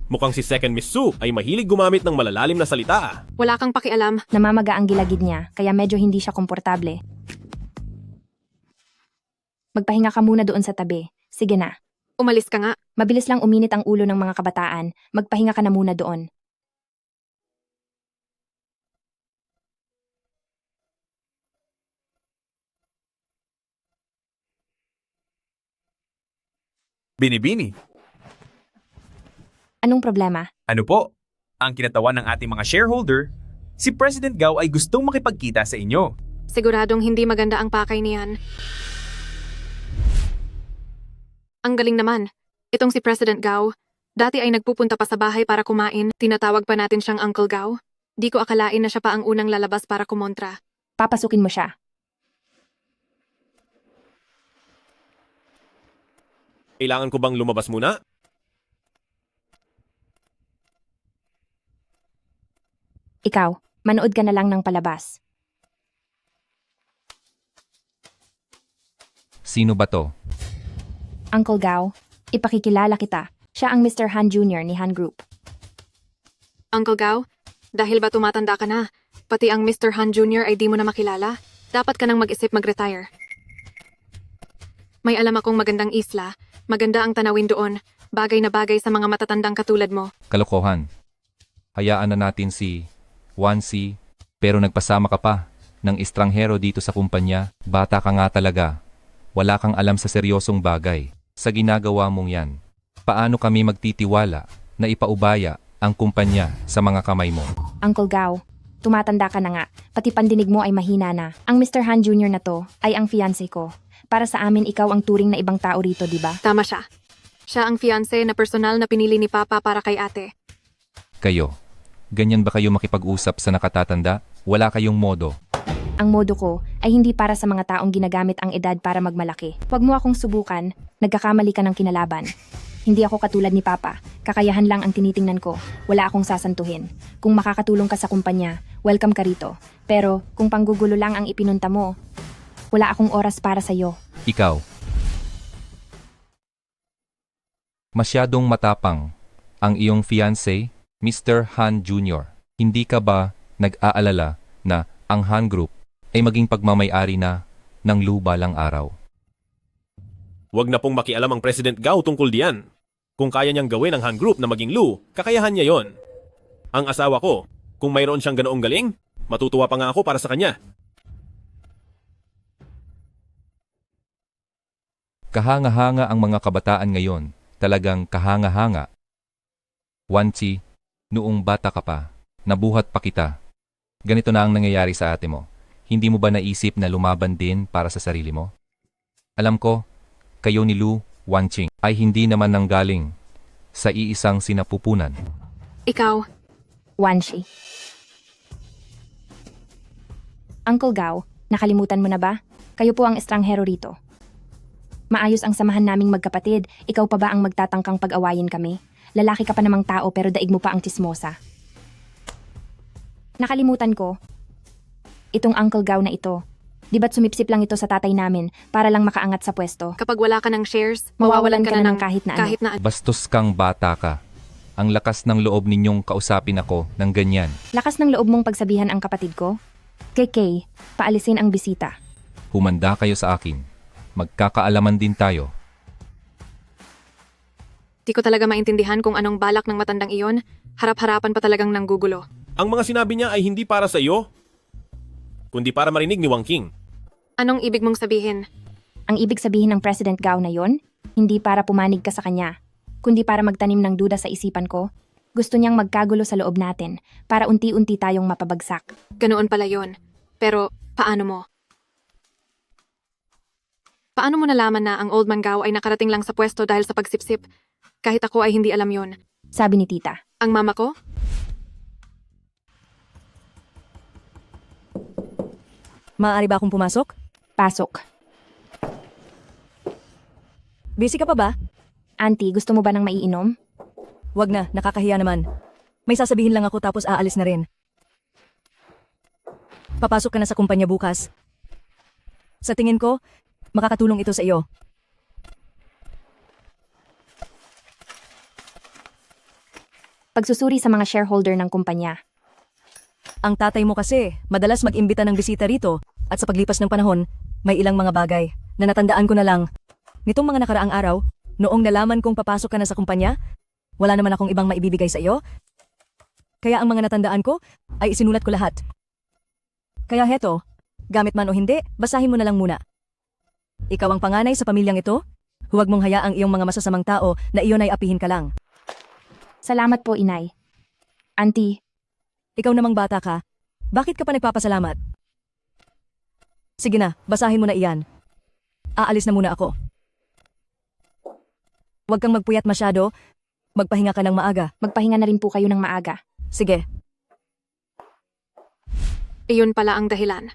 Mukhang si Second Miss Su ay mahilig gumamit ng malalalim na salita. Wala kang pakialam. Namamaga ang gilagid niya, kaya medyo hindi siya komportable. Magpahinga ka muna doon sa tabi. Sige na. Umalis ka nga. Mabilis lang uminit ang ulo ng mga kabataan. Magpahinga ka na muna doon. Binibini, Anong problema? ano po? Ang kinatawan ng ating mga shareholder, si President Gao ay gustong makipagkita sa inyo. Siguradong hindi maganda ang pakay niyan. Ang galing naman. Itong si President Gao, dati ay nagpupunta pa sa bahay para kumain. Tinatawag pa natin siyang Uncle Gao. Di ko akalain na siya pa ang unang lalabas para kumontra. Papasukin mo siya. Kailangan ko bang lumabas muna? Ikaw, manood ka na lang ng palabas. Sino ba to? Uncle Gao, ipakikilala kita. Siya ang Mr. Han Jr. ni Han Group. Uncle Gao, dahil ba tumatanda ka na, pati ang Mr. Han Jr. ay di mo na makilala, dapat ka nang mag-isip mag-retire. May alam akong magandang isla, maganda ang tanawin doon, bagay na bagay sa mga matatandang katulad mo. Kalokohan. Hayaan na natin si Wansi, pero nagpasama ka pa ng estranghero dito sa kumpanya. Bata ka nga talaga. Wala kang alam sa seryosong bagay. Sa ginagawa mong yan, paano kami magtitiwala na ipaubaya ang kumpanya sa mga kamay mo? Uncle Gao, tumatanda ka na nga, pati pandinig mo ay mahina na. Ang Mr. Han Jr. na to ay ang fiancé ko. Para sa amin, ikaw ang turing na ibang tao rito, di ba? Tama siya. Siya ang fiancé na personal na pinili ni Papa para kay ate. Kayo, ganyan ba kayo makipag-usap sa nakatatanda? Wala kayong modo. Ang modo ko ay hindi para sa mga taong ginagamit ang edad para magmalaki. Huwag mo akong subukan, nagkakamali ka ng kinalaban. Hindi ako katulad ni Papa, kakayahan lang ang tinitingnan ko, wala akong sasantuhin. Kung makakatulong ka sa kumpanya, welcome ka rito. Pero kung panggugulo lang ang ipinunta mo, wala akong oras para sa'yo. Ikaw. Masyadong matapang ang iyong fiancé, Mr. Han Jr. Hindi ka ba nag-aalala na ang Han Group ay maging pagmamay-ari na ng lubalang araw? Huwag na pong makialam ang President Gao tungkol diyan. Kung kaya niyang gawin ang Han Group na maging Lu, kakayahan niya yon. Ang asawa ko, kung mayroon siyang ganoong galing, matutuwa pa nga ako para sa kanya. Kahanga-hanga ang mga kabataan ngayon, talagang kahanga-hanga. Wanchi, noong bata ka pa, nabuhat pa kita. Ganito na ang nangyayari sa ate mo. Hindi mo ba naisip na lumaban din para sa sarili mo? Alam ko, kayo ni Lu, Wanching, ay hindi naman nanggaling sa iisang sinapupunan. Ikaw, Wanshi. Uncle Gao, nakalimutan mo na ba? Kayo po ang estranghero rito. Maayos ang samahan naming magkapatid. Ikaw pa ba ang magtatangkang pag-awayin kami? Lalaki ka pa namang tao pero daig mo pa ang tismosa. Nakalimutan ko. Itong Uncle Gao na ito. Di ba't sumipsip lang ito sa tatay namin para lang makaangat sa pwesto? kapag wala ka ng shares, mawawalan ka na ng kahit na ano. Bastos kang bata ka. Ang lakas ng loob ninyong kausapin ako ng ganyan. Lakas ng loob mong pagsabihan ang kapatid ko? KK, paalisin ang bisita. Humanda kayo sa akin. Magkakaalaman din tayo. Di ko talaga maintindihan kung anong balak ng matandang iyon. Harap-harapan pa talagang nanggugulo. Ang mga sinabi niya ay hindi para sa iyo, kundi para marinig ni Wang King. Anong ibig mong sabihin? Ang ibig sabihin ng President Gao na yon, hindi para pumanig ka sa kanya, kundi para magtanim ng duda sa isipan ko. Gusto niyang magkagulo sa loob natin para unti-unti tayong mapabagsak. Ganoon pala yon. Pero paano mo? Paano mo nalaman na ang Old Man Gao ay nakarating lang sa pwesto dahil sa pagsipsip? Kahit ako ay hindi alam yon. Sabi ni tita. Ang mama ko? Maaari ba akong pumasok? Pasok. Busy ka pa ba? Auntie, gusto mo ba ng maiinom? Wag na, nakakahiya naman. May sasabihin lang ako tapos aalis na rin. Papasok ka na sa kumpanya bukas. Sa tingin ko, makakatulong ito sa iyo. Pagsusuri sa mga shareholder ng kumpanya. Ang tatay mo kasi, madalas mag-imbita ng bisita rito at sa paglipas ng panahon, may ilang mga bagay na natandaan ko na lang. Nitong mga nakaraang araw, noong nalaman kong papasok ka na sa kumpanya, wala naman akong ibang maibibigay sa iyo. Kaya ang mga natandaan ko ay isinulat ko lahat. Kaya heto, gamit man o hindi, basahin mo na lang muna. Ikaw ang panganay sa pamilyang ito, huwag mong hayaang iyong mga masasamang tao na iyon ay apihin ka lang. Salamat po, inay. Auntie. Ikaw namang bata ka, bakit ka pa nagpapasalamat? Sige na, basahin mo na iyan. Aalis na muna ako. Huwag kang magpuyat masyado, magpahinga ka ng maaga. Magpahinga na rin po kayo ng maaga. Sige. Iyon pala ang dahilan.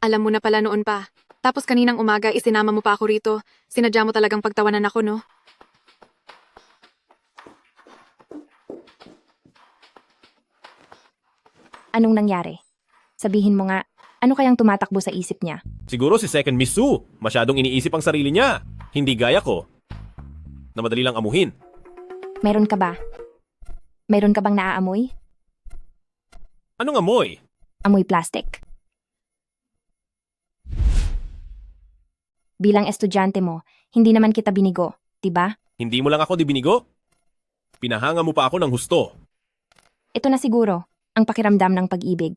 Alam mo na pala noon pa. Tapos kaninang umaga isinama mo pa ako rito. Sinadya mo talagang pagtawanan ako, no? Anong nangyari? Sabihin mo nga, ano kayang tumatakbo sa isip niya? Siguro si Second Miss Su, masyadong iniisip ang sarili niya. Hindi gaya ko, na madali lang amuhin. Meron ka ba? Meron ka bang naaamoy? Anong amoy? Amoy plastic. Bilang estudyante mo, hindi naman kita binigo, diba? Hindi mo lang ako dibinigo? Pinahanga mo pa ako ng husto. Ito na siguro, ang pakiramdam ng pag-ibig.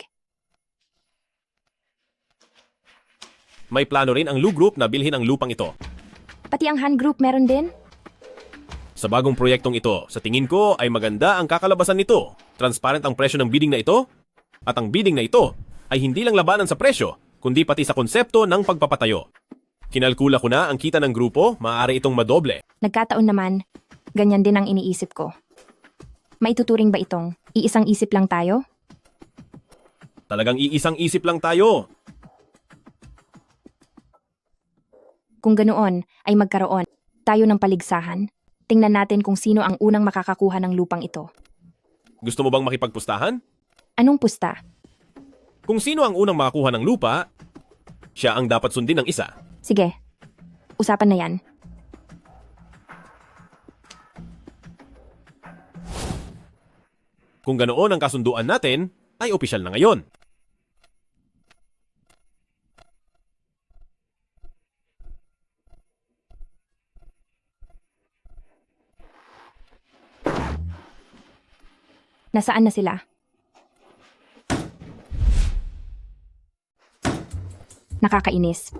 May plano rin ang Lu Group na bilhin ang lupang ito. Pati ang Han Group meron din? Sa bagong proyektong ito, sa tingin ko ay maganda ang kakalabasan nito. Transparent ang presyo ng bidding na ito. At ang bidding na ito ay hindi lang labanan sa presyo, kundi pati sa konsepto ng pagpapatayo. Kinalkula ko na ang kita ng grupo, maaari itong madoble. Nagkataon naman, ganyan din ang iniisip ko. Maituturing ba itong iisang isip lang tayo? Talagang iisang isip lang tayo. Kung ganoon ay magkaroon tayo ng paligsahan, tingnan natin kung sino ang unang makakakuha ng lupang ito. Gusto mo bang makipagpustahan? Anong pusta? Kung sino ang unang makakuha ng lupa, siya ang dapat sundin ng isa. Sige, usapan na yan. Kung ganoon ang kasunduan natin, ay opisyal na ngayon. Nasaan na sila? Nakakainis.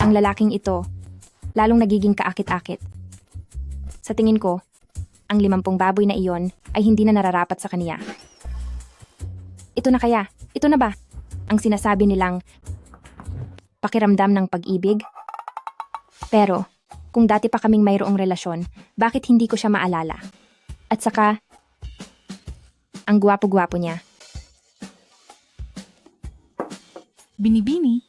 Ang lalaking ito, lalong nagiging kaakit-akit. Sa tingin ko, ang 50 baboy na iyon ay hindi na nararapat sa kaniya. Ito na kaya? Ito na ba? Ang sinasabi nilang pakiramdam ng pag-ibig? Pero, kung dati pa kaming mayroong relasyon, bakit hindi ko siya maalala? At saka, ang gwapo-gwapo niya. Binibini.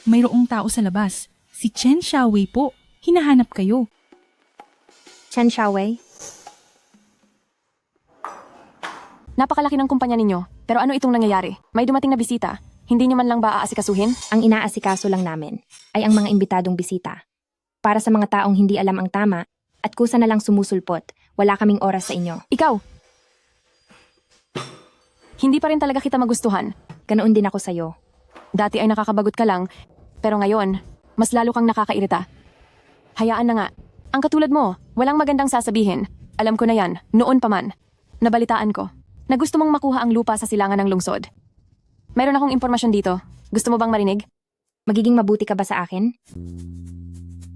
Mayroong tao sa labas. Si Chen Xiaowei po. Hinahanap kayo. Chen Xiaowei? Napakalaki ng kumpanya ninyo, pero ano itong nangyayari? May dumating na bisita. Hindi niyo man lang ba aasikasuhin? Ang inaasikaso lang namin ay ang mga imbitadong bisita. Para sa mga taong hindi alam ang tama at kusa na lang sumusulpot, wala kaming oras sa inyo. Ikaw! Hindi pa rin talaga kita magustuhan. Ganoon din ako sa'yo. Dati ay nakakabagot ka lang, pero ngayon, mas lalo kang nakakairita. Hayaan na nga. Ang katulad mo, walang magandang sasabihin. Alam ko na yan, noon pa man. Nabalitaan ko, na gusto mong makuha ang lupa sa silangan ng lungsod. Mayroon akong impormasyon dito. Gusto mo bang marinig? Magiging mabuti ka ba sa akin?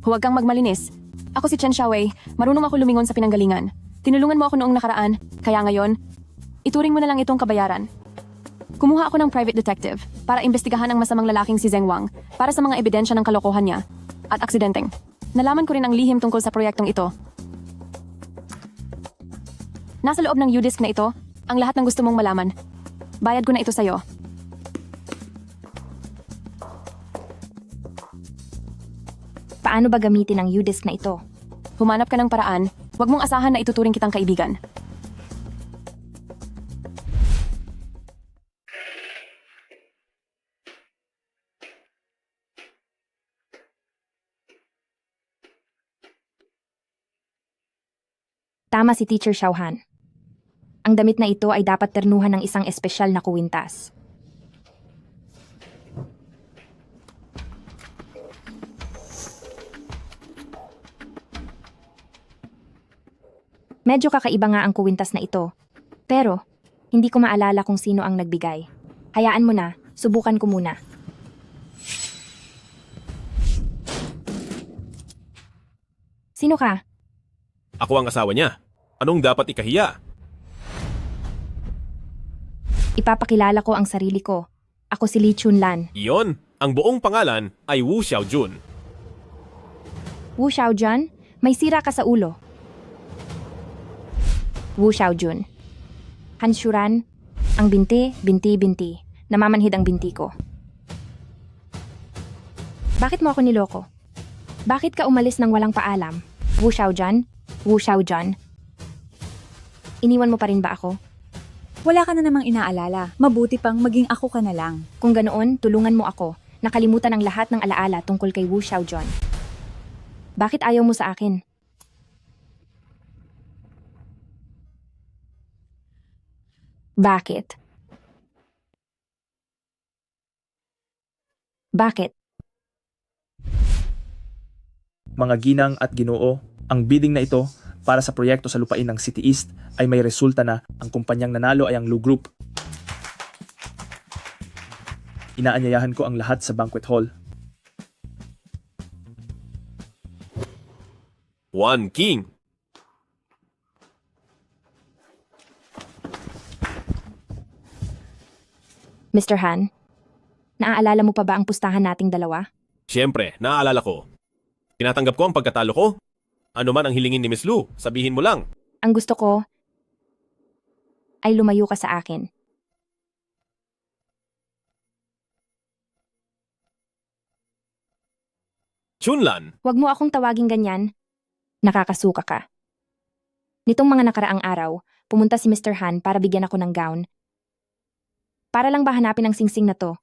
Huwag kang magmalinis. Ako si Chen Xiaowei, marunong ako lumingon sa pinanggalingan. Tinulungan mo ako noong nakaraan, kaya ngayon, ituring mo na lang itong kabayaran. Kumuha ako ng private detective para imbestigahan ang masamang lalaking si Zeng Wang para sa mga ebidensya ng kalokohan niya at aksidenteng. Nalaman ko rin ang lihim tungkol sa proyektong ito. Nasa loob ng U-Disk na ito, ang lahat ng gusto mong malaman. Bayad ko na ito sa'yo. Paano ba gamitin ang U-Disk na ito? Humanap ka ng paraan, huwag mong asahan na ituturing kitang kaibigan. Tama si Teacher Xiaohan. Ang damit na ito ay dapat ternuhan ng isang espesyal na kuwintas. Medyo kakaiba nga ang kuwintas na ito. Pero, hindi ko maalala kung sino ang nagbigay. Hayaan mo na, subukan ko muna. Sino ka? Ako ang asawa niya. Anong dapat ikahiya? Ipapakilala ko ang sarili ko. Ako si Li Chunlan. Iyon, ang buong pangalan ay Wu Xiaojun. Wu Xiaojun, may sira ka sa ulo. Wu Xiaojun. Han Shuran, ang binti, namamanhid ang binti ko. Bakit mo ako niloko? Bakit ka umalis ng walang paalam? Wu Xiaojun? Wu Xiaojun? Iniwan mo pa rin ba ako? Wala ka na namang inaalala. Mabuti pang maging ako ka na lang. Kung ganoon, tulungan mo ako. Nakalimutan ang lahat ng alaala tungkol kay Wu Xiaojun. Bakit ayaw mo sa akin? Bakit? Bakit? Mga ginang at ginoo, ang bidding na ito para sa proyekto sa lupain ng City East ay may resulta na ang kumpanyang nanalo ay ang Lu Group. Inaanyayahan ko ang lahat sa banquet hall. One King. Mr. Han, naaalala mo pa ba ang pustahan nating dalawa? Siyempre, naaalala ko. Tinatanggap ko ang pagkatalo ko. Ano man ang hilingin ni Miss Lu, sabihin mo lang. Ang gusto ko ay lumayo ka sa akin. Chunlan, Huwag mo akong tawaging ganyan. Nakakasuka ka. Nitong mga nakaraang araw, pumunta si Mr. Han para bigyan ako ng gown. Para lang ba hanapin ang singsing na to?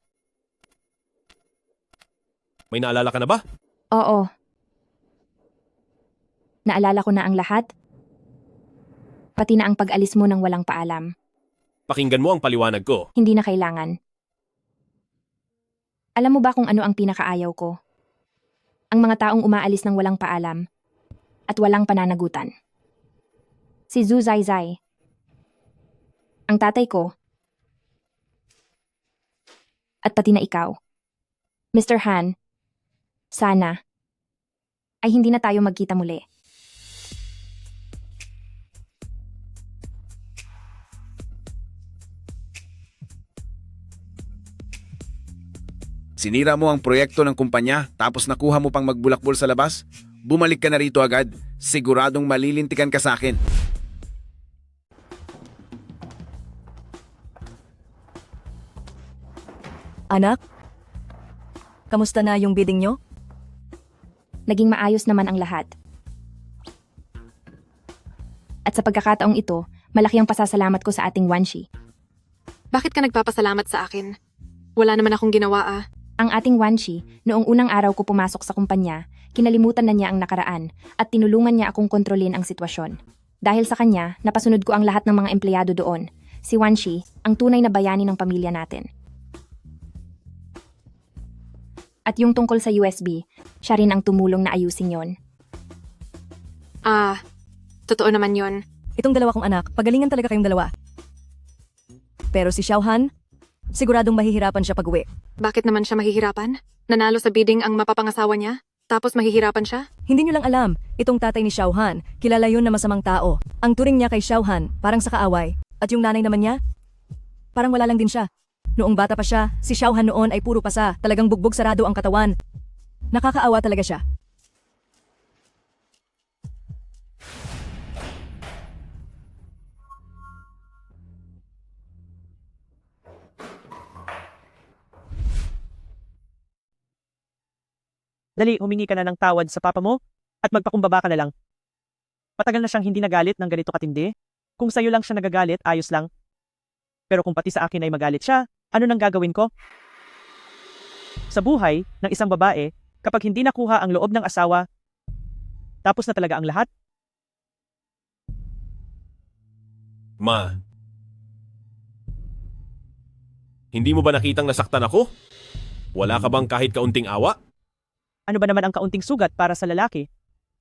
may naalala ka na ba? Oo. Naalala ko na ang lahat. Pati na ang pag-alis mo nang walang paalam. Pakinggan mo ang paliwanag ko. Hindi na kailangan. Alam mo ba kung ano ang pinakaayaw ko? Ang mga taong umaalis ng walang paalam at walang pananagutan. Si Zhu Zaizai, Ang tatay ko, at pati na ikaw. Mr. Han, sana, ay hindi na tayo magkita muli. Sinira mo ang proyekto ng kumpanya tapos nakuha mo pang magbulakbol sa labas? Bumalik ka na rito agad. Siguradong malilintikan ka sa akin. Anak? Kamusta na yung bidding nyo? Naging maayos naman ang lahat. At sa pagkakataong ito, malaki ang pasasalamat ko sa ating Wanshi. Bakit ka nagpapasalamat sa akin? Wala naman akong ginawa ah. Ang ating Wanshi, noong unang araw ko pumasok sa kumpanya, kinalimutan na niya ang nakaraan at tinulungan niya akong kontrolin ang sitwasyon. Dahil sa kanya, napasunod ko ang lahat ng mga empleyado doon. Si Wanshi, ang tunay na bayani ng pamilya natin. At yung tungkol sa USB, siya rin ang tumulong na ayusin yon. Ah, totoo naman yon. Itong dalawa kong anak, pagalingan talaga kayong dalawa. Pero si Xiaohan, siguradong mahihirapan siya pag-uwi. Bakit naman siya mahihirapan? Nanalo sa bidding ang mapapangasawa niya? Tapos mahihirapan siya? Hindi nyo lang alam, itong tatay ni Xiaohan, kilala yun na masamang tao. Ang turing niya kay Xiaohan, parang sa kaaway. At yung nanay naman niya, parang wala lang din siya. Noong bata pa siya, si Xiaohan noon ay puro pasa, talagang bugbog sarado ang katawan. Nakakaawa talaga siya. Dali, humingi ka na ng tawad sa papa mo at magpakumbaba ka na lang. Patagal na siyang hindi nagalit ng ganito katindi. Kung sa'yo lang siya nagagalit, ayos lang. Pero kung pati sa akin ay magalit siya, ano nang gagawin ko? Sa buhay ng isang babae, kapag hindi nakuha ang loob ng asawa, tapos na talaga ang lahat. Ma, hindi mo ba nakitang nasaktan ako? Wala ka bang kahit kaunting awa? Ano ba naman ang kaunting sugat para sa lalaki?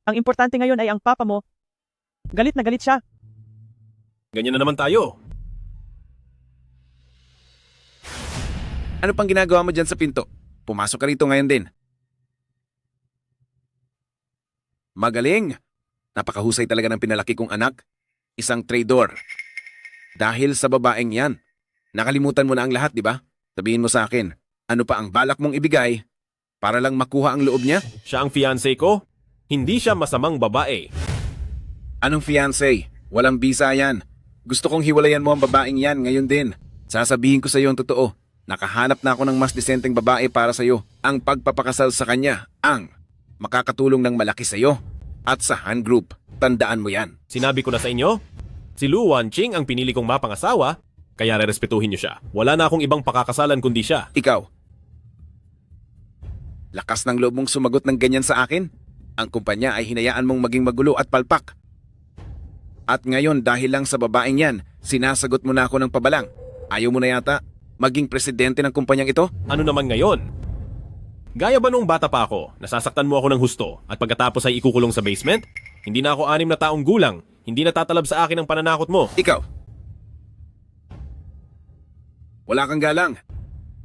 Ang importante ngayon ay ang papa mo. Galit na galit siya. Ganyan na naman tayo. Ano pang ginagawa mo dyan sa pinto? Pumasok ka rito ngayon din. Magaling! Napakahusay talaga ng pinalaki kong anak. Isang traidor. Dahil sa babaeng yan. Nakalimutan mo na ang lahat, di ba? Sabihin mo sa akin, ano pa ang balak mong ibigay para lang makuha ang loob niya? Siya ang fiancé ko. Hindi siya masamang babae. Anong fiancé? Walang bisa yan. Gusto kong hiwalayan mo ang babaeng yan ngayon din. Sasabihin ko sa iyo ang totoo. Nakahanap na ako ng mas disenteng babae para sa iyo. Ang pagpapakasal sa kanya ang makakatulong ng malaki sa iyo at sa Han Group. Tandaan mo yan. Sinabi ko na sa inyo, si Lu Wanqing ang pinili kong mapangasawa, kaya rerespetuhin niyo siya. Wala na akong ibang pakakasalan kundi siya. Ikaw, lakas ng loob mong sumagot ng ganyan sa akin? Ang kumpanya ay hinayaan mong maging magulo at palpak. At ngayon dahil lang sa babaeng yan, sinasagot mo na ako ng pabalang. Ayaw mo na yata maging presidente ng kumpanyang ito? Ano naman ngayon? Gaya ba nung bata pa ako, nasasaktan mo ako ng husto at pagkatapos ay ikukulong sa basement? Hindi na ako 6 na taong gulang, hindi natatalab sa akin ang pananakot mo. Ikaw, wala kang galang.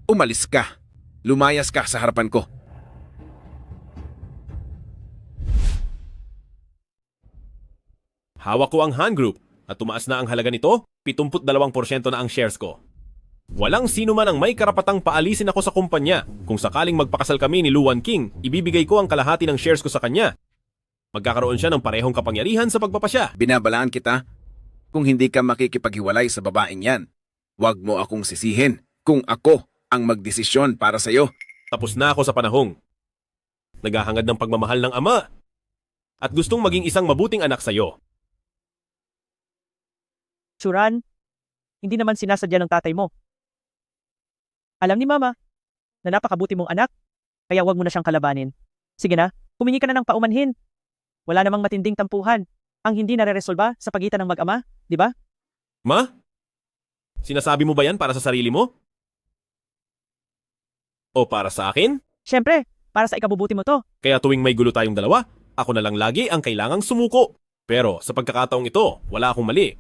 Umalis ka. Lumayas ka sa harapan ko. Hawak ko ang Han Group at tumaas na ang halaga nito, 72% na ang shares ko. Walang sino man ang may karapatang paalisin ako sa kumpanya. Kung sakaling magpakasal kami ni Lu Wanqing, ibibigay ko ang kalahati ng shares ko sa kanya. Magkakaroon siya ng parehong kapangyarihan sa pagpapasya. Binabalaan kita. Kung hindi ka makikipaghiwalay sa babaeng yan, huwag mo akong sisihin kung ako ang magdesisyon para sa iyo. Tapos na ako sa panahong naghahangad ng pagmamahal ng ama at gustong maging isang mabuting anak sa iyo. Churan, hindi naman sinasadya ng tatay mo. Alam ni Mama na napakabuti mong anak, kaya wag mo na siyang kalabanin. Sige na, humingi ka na ng paumanhin. Wala namang matinding tampuhan ang hindi nare-resolba sa pagitan ng mag-ama, di ba? Ma? Sinasabi mo ba yan para sa sarili mo? O para sa akin? Siyempre, para sa ikabubuti mo to. Kaya tuwing may gulo tayong dalawa, ako na lang lagi ang kailangang sumuko. Pero sa pagkakataong ito, wala akong mali.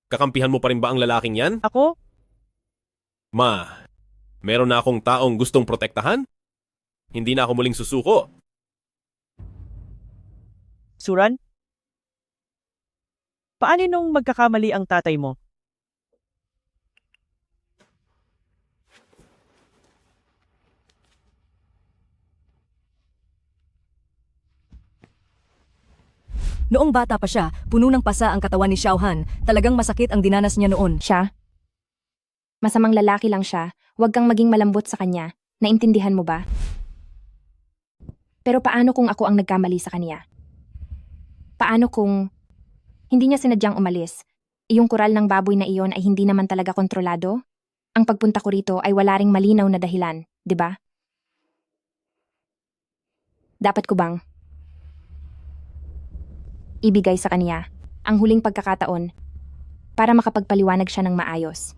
Kakampihan mo pa rin ba ang lalaking yan? Ako? Ma, meron na akong taong gustong protektahan? Hindi na ako muling susuko. Suran? Paano nung magkakamali ang tatay mo? Noong bata pa siya, puno ng pasa ang katawan ni Xiaohan. Talagang masakit ang dinanas niya noon. Siya? Masamang lalaki lang siya. Huwag kang maging malambot sa kanya. Naintindihan mo ba? Pero paano kung ako ang nagkamali sa kanya? Paano kung hindi niya sinadyang umalis? Iyong kural ng baboy na iyon ay hindi naman talaga kontrolado? Ang pagpunta ko rito ay wala ring malinaw na dahilan, di ba? Dapat ko bang ibigay sa kanya ang huling pagkakataon para makapagpaliwanag siya ng maayos?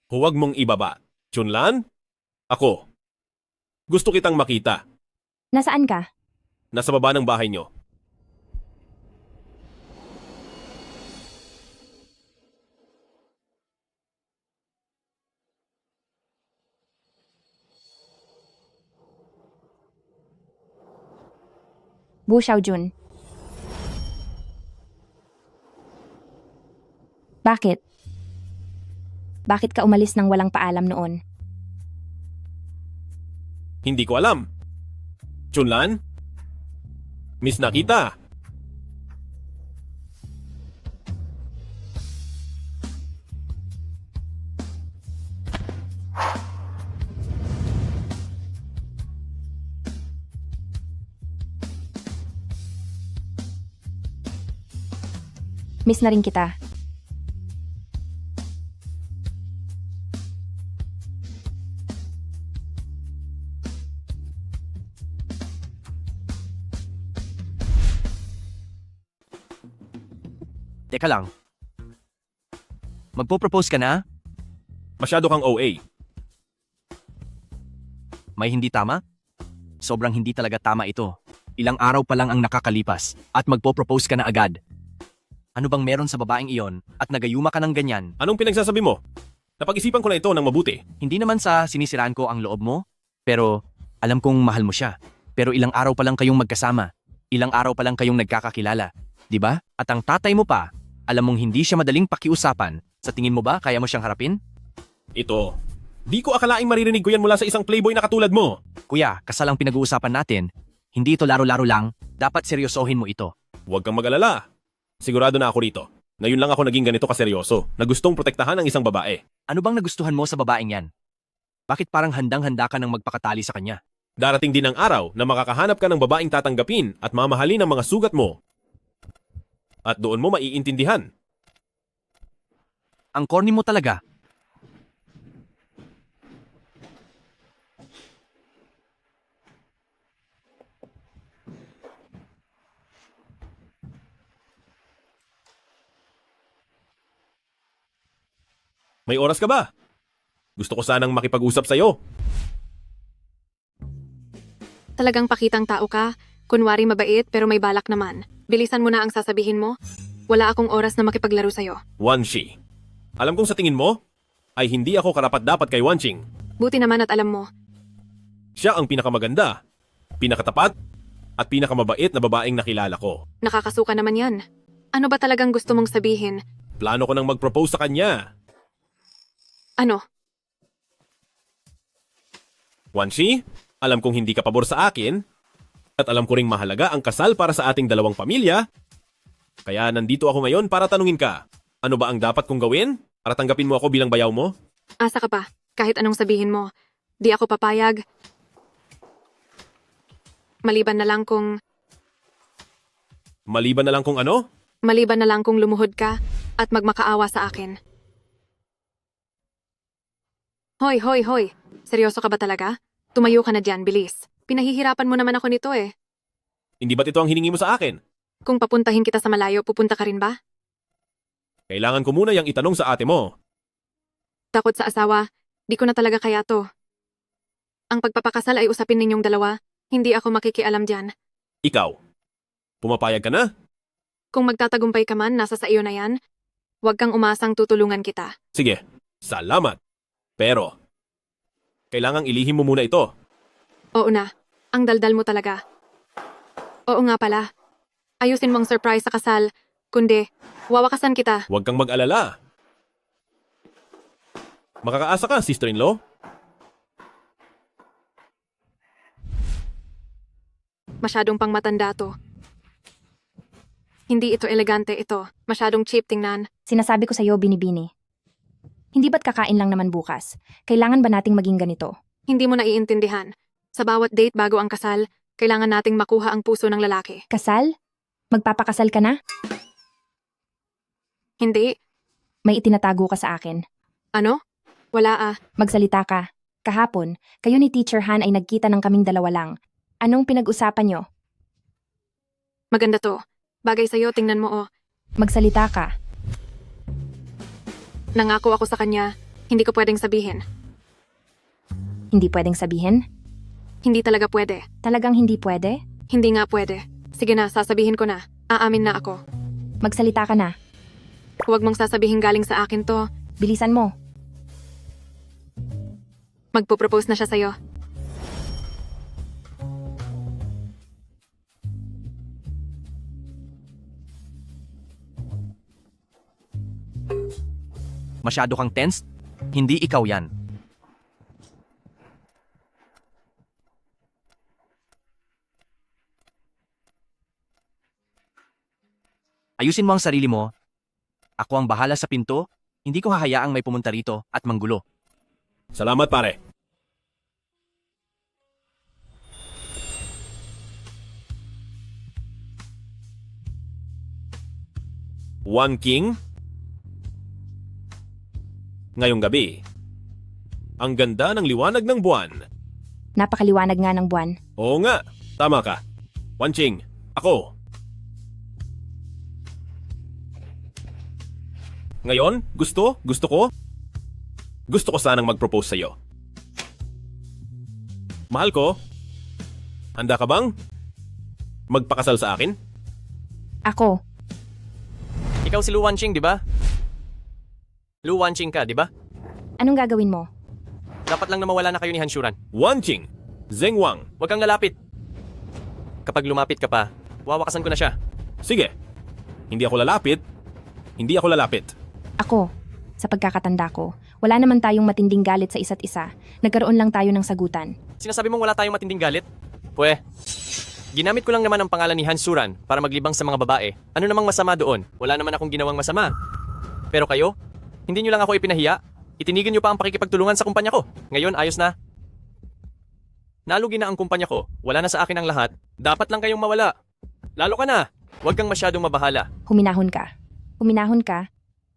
Huwag mong ibaba. Chunlan? Ako. Gusto kitang makita. Nasaan ka? Nasa baba ng bahay nyo. Bu Xiaojun. Bakit? Bakit ka umalis nang walang paalam noon? Hindi ko alam. Chunlan? Miss Nakita? Miss na rin kita. Teka lang. Magpo-propose ka na? Masyado kang OA. May hindi tama? Sobrang hindi talaga tama ito. Ilang araw pa lang ang nakakalipas at magpo-propose ka na agad. Ano bang meron sa babaeng iyon at nagayuma ka ng ganyan? Anong pinagsasabi mo? Napag-isipan ko na ito ng mabuti. Hindi naman sa sinisiraan ko ang loob mo, pero alam kong mahal mo siya. Pero ilang araw pa lang kayong magkasama. Ilang araw pa lang kayong nagkakakilala. Di ba? At ang tatay mo pa, alam mong hindi siya madaling pakiusapan. Sa tingin mo ba kaya mo siyang harapin? Ito. Di ko akalaing maririnig ko yan mula sa isang playboy na katulad mo. Kuya, kasal ang pinag-uusapan natin. Hindi ito laro-laro lang. Dapat seryosohin mo ito. Huwag kang mag-alala. Sigurado na ako rito. Ngayon lang ako naging ganito kaseryoso na gustong protektahan ang isang babae. Ano bang nagustuhan mo sa babaeng yan? Bakit parang handang-handa ka ng magpakatali sa kanya? Darating din ang araw na makakahanap ka ng babaeng tatanggapin at mamahalin ang mga sugat mo. At doon mo maiintindihan. Ang corny mo talaga. May oras ka ba? Gusto ko sanang makipag-usap sa'yo. Talagang pakitang tao ka. Kunwari mabait pero may balak naman. Bilisan mo na ang sasabihin mo. Wala akong oras na makipaglaro sa'yo. Wanshi. Alam kong sa tingin mo, ay hindi ako karapat-dapat kay Wanching. Buti naman at alam mo. Siya ang pinakamaganda, pinakatapat, at pinakamabait na babaeng nakilala ko. Nakakasuka naman yan. Ano ba talagang gusto mong sabihin? Plano ko nang mag-propose sa kanya. Ano? Wanshi, alam kong hindi ka pabor sa akin, at alam ko ring mahalaga ang kasal para sa ating dalawang pamilya. Kaya nandito ako ngayon para tanungin ka, ano ba ang dapat kong gawin para tanggapin mo ako bilang bayaw mo? Asa ka pa. Kahit anong sabihin mo. Di ako papayag. Maliban na lang kung ano? Maliban na lang kung lumuhod ka at magmakaawa sa akin. Hoy, hoy, hoy. Seryoso ka ba talaga? Tumayo ka na dyan, bilis. Pinahihirapan mo naman ako nito eh. Hindi ba't ito ang hiningi mo sa akin? Kung papuntahin kita sa malayo, pupunta ka rin ba? Kailangan ko muna yung itanong sa ate mo. Takot sa asawa, di ko na talaga kaya to. Ang pagpapakasal ay usapin ninyong dalawa. Hindi ako makikialam dyan. Ikaw, pumapayag ka na? Kung magtatagumpay ka man, nasa sa iyo na yan. Huwag kang umasang tutulungan kita. Sige, salamat. Pero, kailangang ilihim mo muna ito. Oo na. Ang daldal mo talaga. Oo nga pala. Ayusin mong surprise sa kasal. Kundi, wawakasan kita. Huwag kang mag-alala. Makakaasa ka, sister-in-law? Masyadong pang matanda to. Hindi ito elegante ito. Masyadong cheap tingnan. Sinasabi ko sa'yo, Binibini. Hindi ba't kakain lang naman bukas? Kailangan ba nating maging ganito? Hindi mo naiintindihan. Sa bawat date bago ang kasal, kailangan nating makuha ang puso ng lalaki. Kasal? Magpapakasal ka na? Hindi. May itinatago ka sa akin. Ano? Wala ah. Magsalita ka. Kahapon, kayo ni Teacher Han ay nagkita ng kaming dalawa lang. Anong pinag-usapan nyo? Maganda to. Bagay sa'yo, tingnan mo oh. Magsalita ka. Nangako ako sa kanya, hindi ko pwedeng sabihin. Hindi pwedeng sabihin? Hindi talaga pwede. Talagang hindi pwede? Hindi nga pwede. Sige na, sasabihin ko na. Aamin na ako. Magsalita ka na. Huwag mong sasabihin galing sa akin to. Bilisan mo. Magpo-propose na siya sa'yo. Masyado kang tense? Hindi ikaw yan. Ayusin mo ang sarili mo. Ako ang bahala sa pinto. Hindi ko hahayaang may pumunta rito at manggulo. Salamat, pare. One King? Ngayong gabi, ang ganda ng liwanag ng buwan. Napakaliwanag nga ng buwan. Oo nga, tama ka. One King, ako. Ngayon, gusto ko sanang mag-propose sa'yo. Mahal ko, handa ka bang magpakasal sa akin? Ako. Ikaw si Lu Wanqing, di ba? Lu Wanqing ka, di ba? Anong gagawin mo? Dapat lang na mawala na kayo ni Hanshuran. Wanqing, Zeng Wang. Huwag kang lalapit. Kapag lumapit ka pa, wawakasan ko na siya. Sige, hindi ako lalapit. Ako. Sa pagkakatanda ko, wala naman tayong matinding galit sa isa't isa. Nagkaroon lang tayo ng sagutan. Sinasabi mong wala tayong matinding galit? Pwe, ginamit ko lang naman ang pangalan ni Hansuran para maglibang sa mga babae. Ano namang masama doon? Wala naman akong ginawang masama. Pero kayo, hindi nyo lang ako ipinahiya. Itinigil nyo pa ang pakikipagtulungan sa kumpanya ko. Ngayon, ayos na. Nalugi na ang kumpanya ko. Wala na sa akin ang lahat. Dapat lang kayong mawala. Lalo ka na. Huwag kang masyadong mabahala. Huminahon ka. Huminahon ka.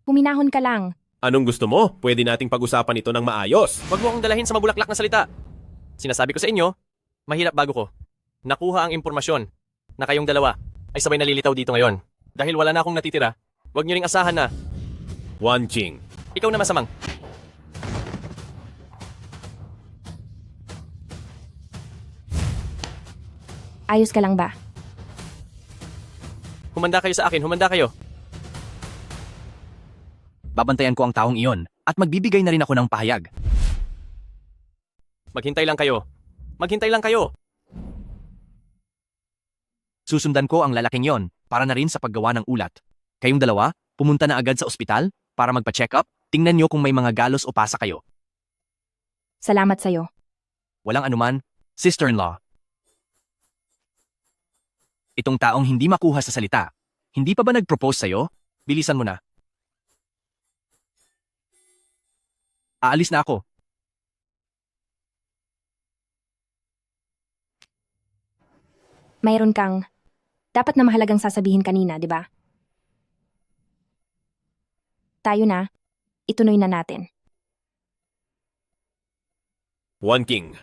Huminahon ka lang. Anong gusto mo? Pwede nating pag-usapan ito ng maayos. Huwag mo akong dalahin sa mabulaklak na salita. Sinasabi ko sa inyo, mahirap bago ko. Nakuha ang impormasyon na kayong dalawa ay sabay nalilitaw dito ngayon. Dahil wala na akong natitira, huwag nyo ring asahan na Wanqing. ikaw na masamang. Ayos ka lang ba? Humanda kayo sa akin, humanda kayo. Babantayan ko ang taong iyon at magbibigay na rin ako ng pahayag. Maghintay lang kayo. Maghintay lang kayo. Susundan ko ang lalaking yon para na rin sa paggawa ng ulat. Kayong dalawa, pumunta na agad sa ospital para magpa-check up. Tingnan nyo kung may mga galos o pasa kayo. Salamat sa'yo. Walang anuman, sister-in-law. Itong taong hindi makuha sa salita, hindi pa ba nag-propose sa'yo? Bilisan mo na. Aalis na ako. Mayroon kang dapat na mahalagang sasabihin kanina, di ba? Tayo na. Ituloy na natin. Wanqing.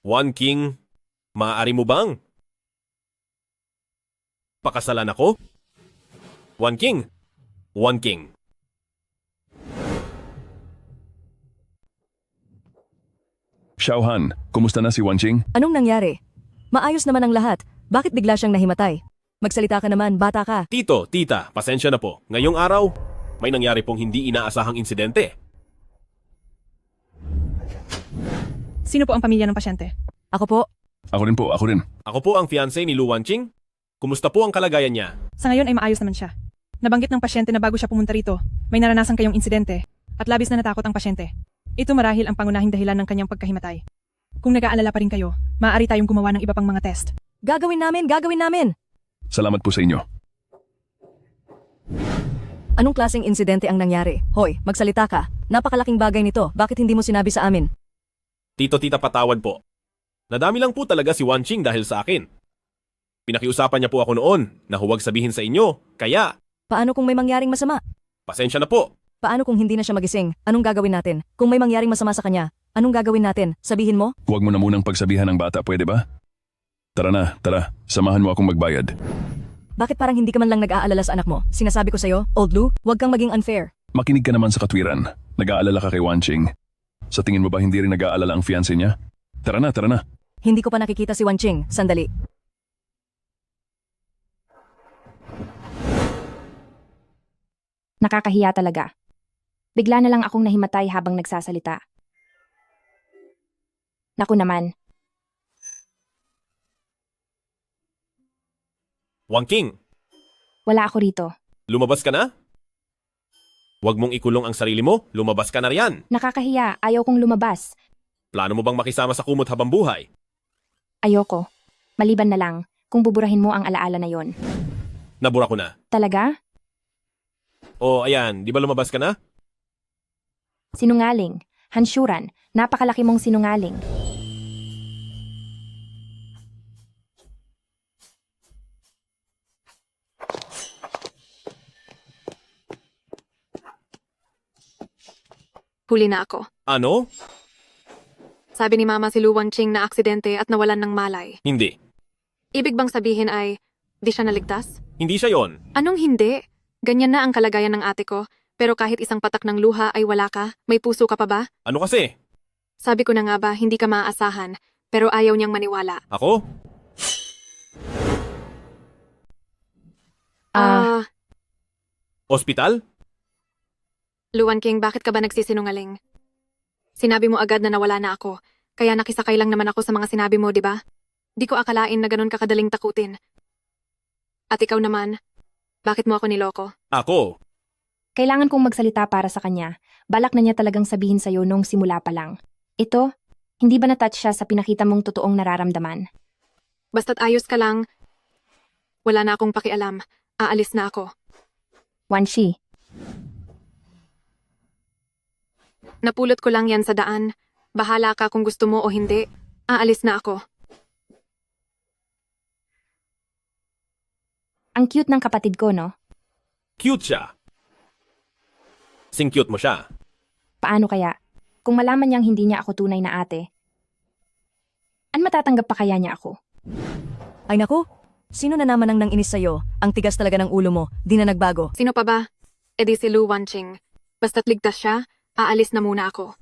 Wanqing, maaari mo bang pakasalan ako? Wanqing. Wanqing. Xiaohan, kumusta na si Wanqing? Anong nangyari? Maayos naman ang lahat. Bakit bigla siyang nahimatay? Magsalita ka naman, bata ka. Tito, tita, pasensya na po. Ngayong araw, may nangyari pong hindi inaasahang insidente. Sino po ang pamilya ng pasyente? Ako po. Ako rin po, ako rin. Ako po ang fiancé ni Lu Wanqing. Kumusta po ang kalagayan niya? Sa ngayon ay maayos naman siya. Nabanggit ng pasyente na bago siya pumunta rito, may naranasan kayong insidente at labis na natakot ang pasyente. Ito marahil ang pangunahing dahilan ng kanyang pagkahimatay. Kung nag-aalala pa rin kayo, maaari tayong gumawa ng iba pang mga test. Gagawin namin! Salamat po sa inyo. Anong klaseng insidente ang nangyari? Hoy, magsalita ka. Napakalaking bagay nito. Bakit hindi mo sinabi sa amin? Tito, tita, patawad po. Nadami lang po talaga si Wanqing dahil sa akin. Pinakiusapan niya po ako noon na huwag sabihin sa inyo, kaya... Paano kung may mangyaring masama? Pasensya na po. Paano kung hindi na siya magising? Anong gagawin natin? Kung may mangyaring masama sa kanya, anong gagawin natin? Sabihin mo? Huwag mo na munang pagsabihan ng bata, pwede ba? Tara na, tara. Samahan mo akong magbayad. Bakit parang hindi ka man lang nag-aalala sa anak mo? Sinasabi ko sa'yo, Old Lou, huwag kang maging unfair. Makinig ka naman sa katwiran. Nag-aalala ka kay Wanqing. Sa tingin mo ba hindi rin nag-aalala ang fiancé niya? Tara na, tara na. Hindi ko pa nakikita si Wanqing. Sandali. Nakakahiya talaga. Bigla na lang akong nahimatay habang nagsasalita. Naku naman. Wanqing, Wala ako rito. lumabas ka na? Huwag mong ikulong ang sarili mo, lumabas ka na riyan. Nakakahiya. Ayaw kong lumabas. Plano mo bang makisama sa kumot habang buhay? Ayoko. Maliban na lang kung buburahin mo ang alaala na yon. Nabura ko na. Talaga? O ayan, di ba lumabas ka na? Sinungaling. Hansyuran. Napakalaki mong sinungaling. Huli na ako. Ano? Sabi ni Mama si Lu Wanqing na aksidente at nawalan ng malay. Hindi. Ibig bang sabihin ay, di siya naligtas? Hindi siya yon. Anong hindi? Ganyan na ang kalagayan ng ate ko, pero kahit isang patak ng luha ay wala ka, may puso ka pa ba? Ano kasi? Sabi ko na nga ba, hindi ka maaasahan, pero ayaw niyang maniwala. Ako? Ospital? Lu Wanqing, bakit ka ba nagsisinungaling? Sinabi mo agad na nawala na ako, kaya nakisakay lang naman ako sa mga sinabi mo, di ba? Di ko akalain na ganun kakadaling takutin. At ikaw naman, bakit mo ako niloko? Ako? Kailangan kong magsalita para sa kanya. Balak na niya talagang sabihin sa'yo nung simula pa lang. Ito, hindi ba na-touch siya sa pinakita mong totoong nararamdaman? Basta't ayos ka lang, wala na akong pakialam. Aalis na ako. Wanqi, Napulot ko lang yan sa daan. Bahala ka kung gusto mo o hindi. Aalis na ako. ang cute ng kapatid ko, no? Cute siya. Sing-cute mo siya. Paano kaya? Kung malaman niyang hindi niya ako tunay na ate, matatanggap pa kaya niya ako? Ay naku, sino na naman ang nanginis sa'yo? Ang tigas talaga ng ulo mo, di na nagbago. Sino pa ba? E di si Lu Wanqing. Basta't ligtas siya, aalis na muna ako.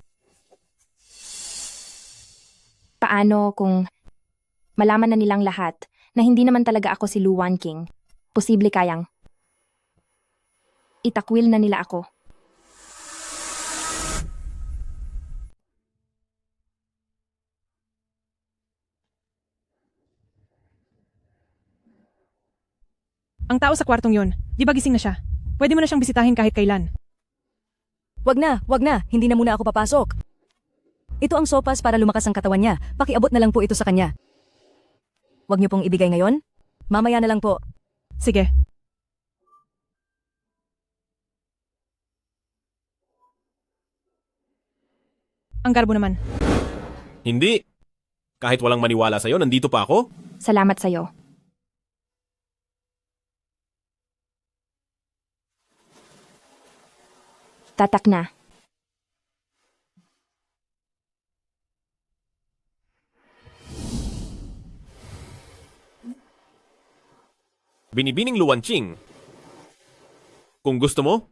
Paano kung malaman na nilang lahat na hindi naman talaga ako si Lu Wanqing? Posible kayang itakwil na nila ako. Ang tao sa kwartong yon, di ba gising na siya? Pwede mo na siyang bisitahin kahit kailan. Wag na, hindi na muna ako papasok. Ito ang sopas para lumakas ang katawan niya. Pakiabot na lang po ito sa kanya. Wag niyo pong ibigay ngayon? Mamaya na lang po. Sige. Ang garbo naman. Hindi. Kahit walang maniwala sa'yo, nandito pa ako. Salamat sa'yo. Tatak na. Binibining Lu Wanqing. Kung gusto mo,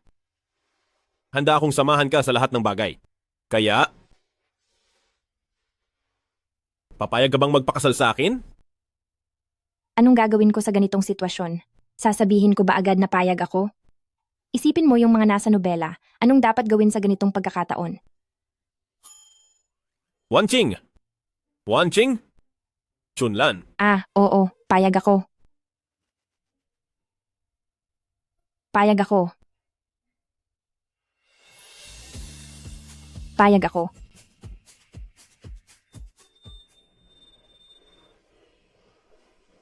handa akong samahan ka sa lahat ng bagay. Kaya, Papayag ka bang magpakasal sa akin? Anong gagawin ko sa ganitong sitwasyon? Sasabihin ko ba agad na payag ako? Isipin mo yung mga nasa nobela. Anong dapat gawin sa ganitong pagkakataon? Wanching! Wanching? Chunlan. Oo, payag ako. Payag ako. Payag ako.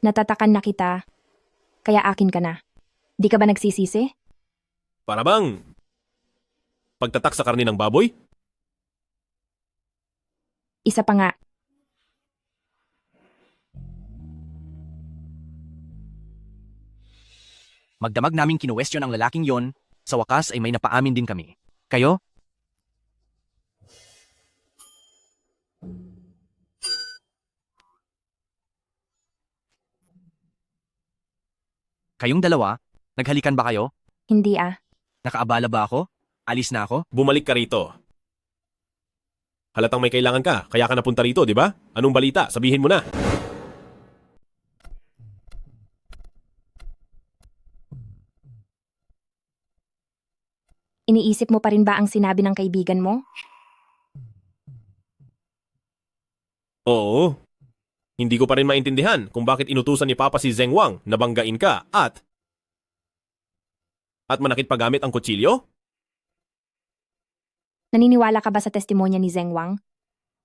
Natatakan na kita, kaya akin ka na. Di ka ba nagsisisi? Para bang pagtatak sa karni ng baboy? Isa pa nga. Magdamag naming kinuwestiyon ang lalaking yon, sa wakas ay may napaamin din kami. Kayo? Kayong dalawa, naghalikan ba kayo? Hindi Nakaabala ba ako? Alis na ako? Bumalik ka rito. Halatang may kailangan ka, kaya ka napunta rito, di ba? Anong balita? Sabihin mo na. Iniisip mo pa rin ba ang sinabi ng kaibigan mo? Oo. Hindi ko pa rin maintindihan kung bakit inutusan ni Papa si Zeng Wang na banggain ka at manakit paggamit ang kutsilyo? Naniniwala ka ba sa testimonya ni Zeng Wang?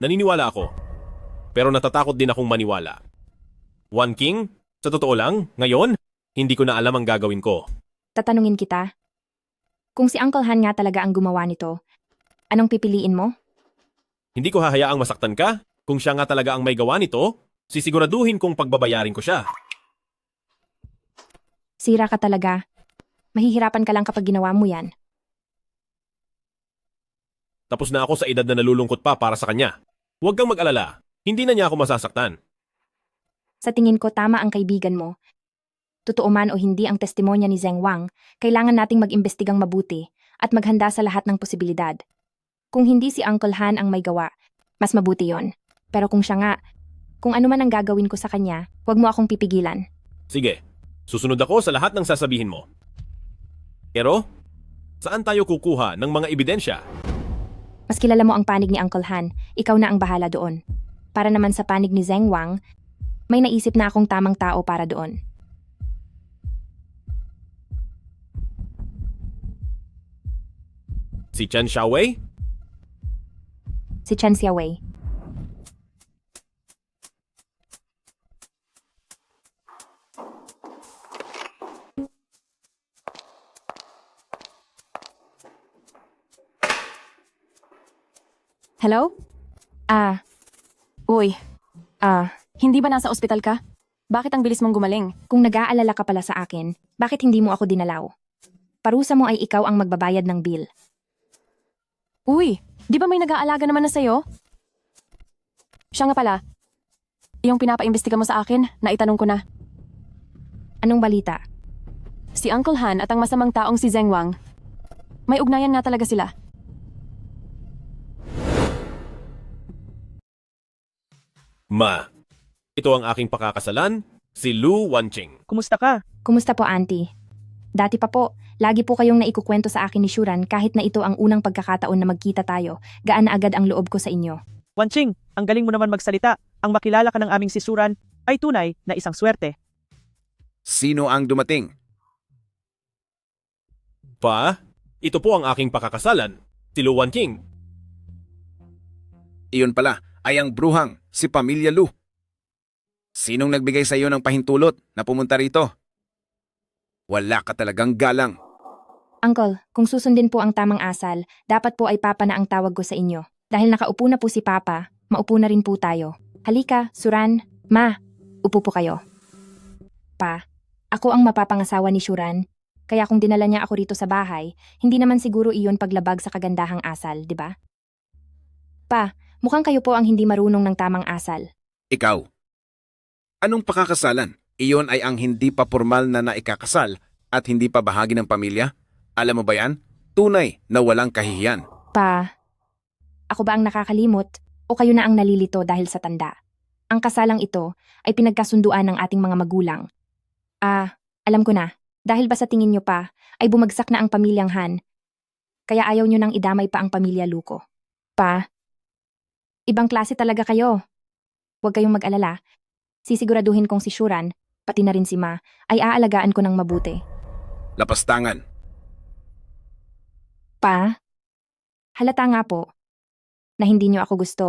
Naniniwala ako. Pero natatakot din akong maniwala. Wan King, sa totoo lang, ngayon, hindi ko na alam ang gagawin ko. Tatanungin kita. Kung si Uncle Han nga talaga ang gumawa nito, anong pipiliin mo? Hindi ko hahayaang masaktan ka. Kung siya nga talaga ang may gawa nito, sisiguraduhin kong pagbabayarin ko siya. Sira ka talaga. Mahihirapan ka lang kapag ginawa mo yan. Tapos na ako sa edad na nalulungkot pa para sa kanya. Huwag kang mag-alala. Hindi na niya ako masasaktan. Sa tingin ko tama ang kaibigan mo. Totoo man o hindi ang testimonya ni Zeng Wang, kailangan nating mag-imbestigang mabuti at maghanda sa lahat ng posibilidad. Kung hindi si Uncle Han ang may gawa, mas mabuti yon. Pero kung siya nga, kung ano man ang gagawin ko sa kanya, huwag mo akong pipigilan. Sige, susunod ako sa lahat ng sasabihin mo. Pero, saan tayo kukuha ng mga ebidensya? Mas kilala mo ang panig ni Uncle Han, ikaw na ang bahala doon. Para naman sa panig ni Zeng Wang, may naisip na akong tamang tao para doon. Si Chen Xiaowei? Si Chen Xiaowei. Hello? Uy. Hindi ba nasa ospital ka? Bakit ang bilis mong gumaling? Kung nag-aalala ka pala sa akin, bakit hindi mo ako dinalaw? Parusa mo ay ikaw ang magbabayad ng bill. Uy, di ba may nag-aalaga naman na sa'yo? Siya nga pala. Yung pinapaimbestiga mo sa akin, naitanong ko na. Anong balita? Si Uncle Han at ang masamang taong si Zeng Wang. May ugnayan nga talaga sila. Ma, ito ang aking pakakasalan, si Lu Wanching. Kumusta ka? Kumusta po, Auntie? Dati pa po, lagi po kayong naikukwento sa akin ni Shuran kahit na ito ang unang pagkakataon na magkita tayo. Gaan na agad ang loob ko sa inyo. Wanching, ang galing mo naman magsalita. Ang makilala ka ng aming si Suran ay tunay na isang swerte. Sino ang dumating? Pa, ito po ang aking pakakasalan, si Lu Wanching. Iyon pala ay ang bruhang, si Pamilya Lu. Sinong nagbigay sa iyo ng pahintulot na pumunta rito? Wala ka talagang galang. Uncle, kung susundin po ang tamang asal, dapat po ay Papa na ang tawag ko sa inyo. Dahil nakaupo na po si Papa, maupo na rin po tayo. Halika, Suran, Ma, upo po kayo. Pa, ako ang mapapangasawa ni Shuran, kaya kung dinala niya ako rito sa bahay, hindi naman siguro iyon paglabag sa kagandahang asal, di ba? Pa, mukhang kayo po ang hindi marunong ng tamang asal. Ikaw, anong pakakasalan? Iyon ay ang hindi pa formal na naikakasal at hindi pa bahagi ng pamilya? Alam mo ba yan? Tunay na walang kahihiyan. Pa, ako ba ang nakakalimot o kayo na ang nalilito dahil sa tanda? Ang kasalang ito ay pinagkasunduan ng ating mga magulang. Alam ko na. Dahil ba sa tingin nyo pa, ay bumagsak na ang pamilyang Han. Kaya ayaw nyo nang idamay pa ang pamilya Luko. Pa, ibang klase talaga kayo. Huwag kayong mag-alala. Sisiguraduhin kong si Shuran, pati na rin si Ma, ay aalagaan ko ng mabuti. Lapastangan. Pa, halata nga po na hindi nyo ako gusto.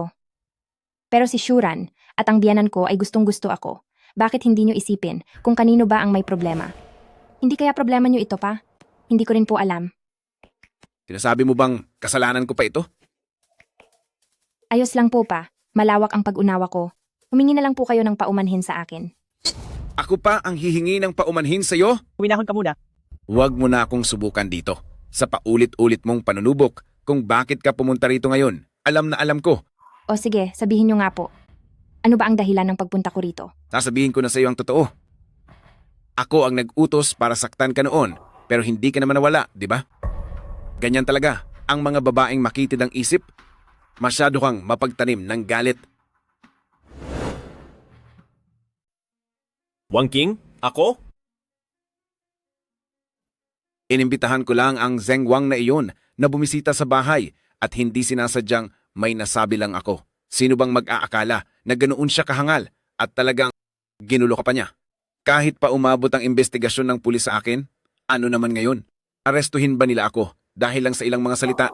Pero si Shuran at ang biyanan ko ay gustong-gusto ako. Bakit hindi nyo isipin kung kanino ba ang may problema? Hindi kaya problema nyo ito pa? Hindi ko rin po alam. Sinasabi mo bang kasalanan ko pa ito? Ayos lang po pa. Malawak ang pag-unawa ko. Humingi na lang po kayo ng paumanhin sa akin. Ako pa ang hihingi ng paumanhin sa'yo? Huminahon ka muna. Huwag mo na akong subukan dito. Sa paulit-ulit mong panunubok kung bakit ka pumunta rito ngayon. Alam na alam ko. O sige, sabihin nyo nga po. Ano ba ang dahilan ng pagpunta ko rito? Sasabihin ko na sa'yo ang totoo. Ako ang nag-utos para saktan ka noon, pero hindi ka naman nawala, di ba? Ganyan talaga, ang mga babaeng makitid ang isip. Masyado kang mapagtanim ng galit. Wang King, ako? Inimbitahan ko lang ang Zeng Wang na iyon na bumisita sa bahay at hindi sinasadyang may nasabi lang ako. Sino bang mag-aakala na ganoon siya kahangal at talagang ginulo ka pa niya? Kahit pa umabot ang investigasyon ng pulis sa akin, ano naman ngayon? Arestuhin ba nila ako dahil lang sa ilang mga salita?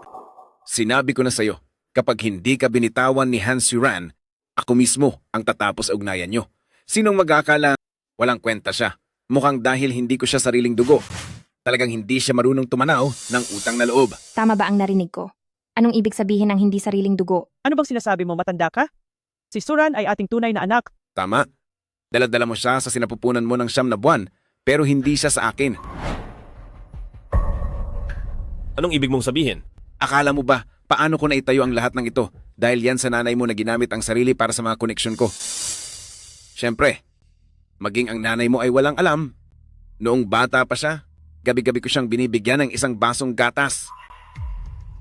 Sinabi ko na sa'yo, kapag hindi ka binitawan ni Han Shuran, ako mismo ang tatapos sa ugnayan nyo. Sinong mag-aakala walang kwenta siya? Mukhang dahil hindi ko siya sariling dugo. Talagang hindi siya marunong tumanaw ng utang na loob. Tama ba ang narinig ko? Anong ibig sabihin ng hindi sariling dugo? Ano bang sinasabi mo, matanda ka? Si Suran ay ating tunay na anak. Tama. Dala-dala mo siya sa sinapupunan mo ng 9 na buwan, pero hindi siya sa akin. Anong ibig mong sabihin? Akala mo ba, paano ko naitayo ang lahat ng ito dahil yan sa nanay mo na ginamit ang sarili para sa mga koneksyon ko? Siyempre, maging ang nanay mo ay walang alam. Noong bata pa siya, gabi-gabi ko siyang binibigyan ng isang basong gatas.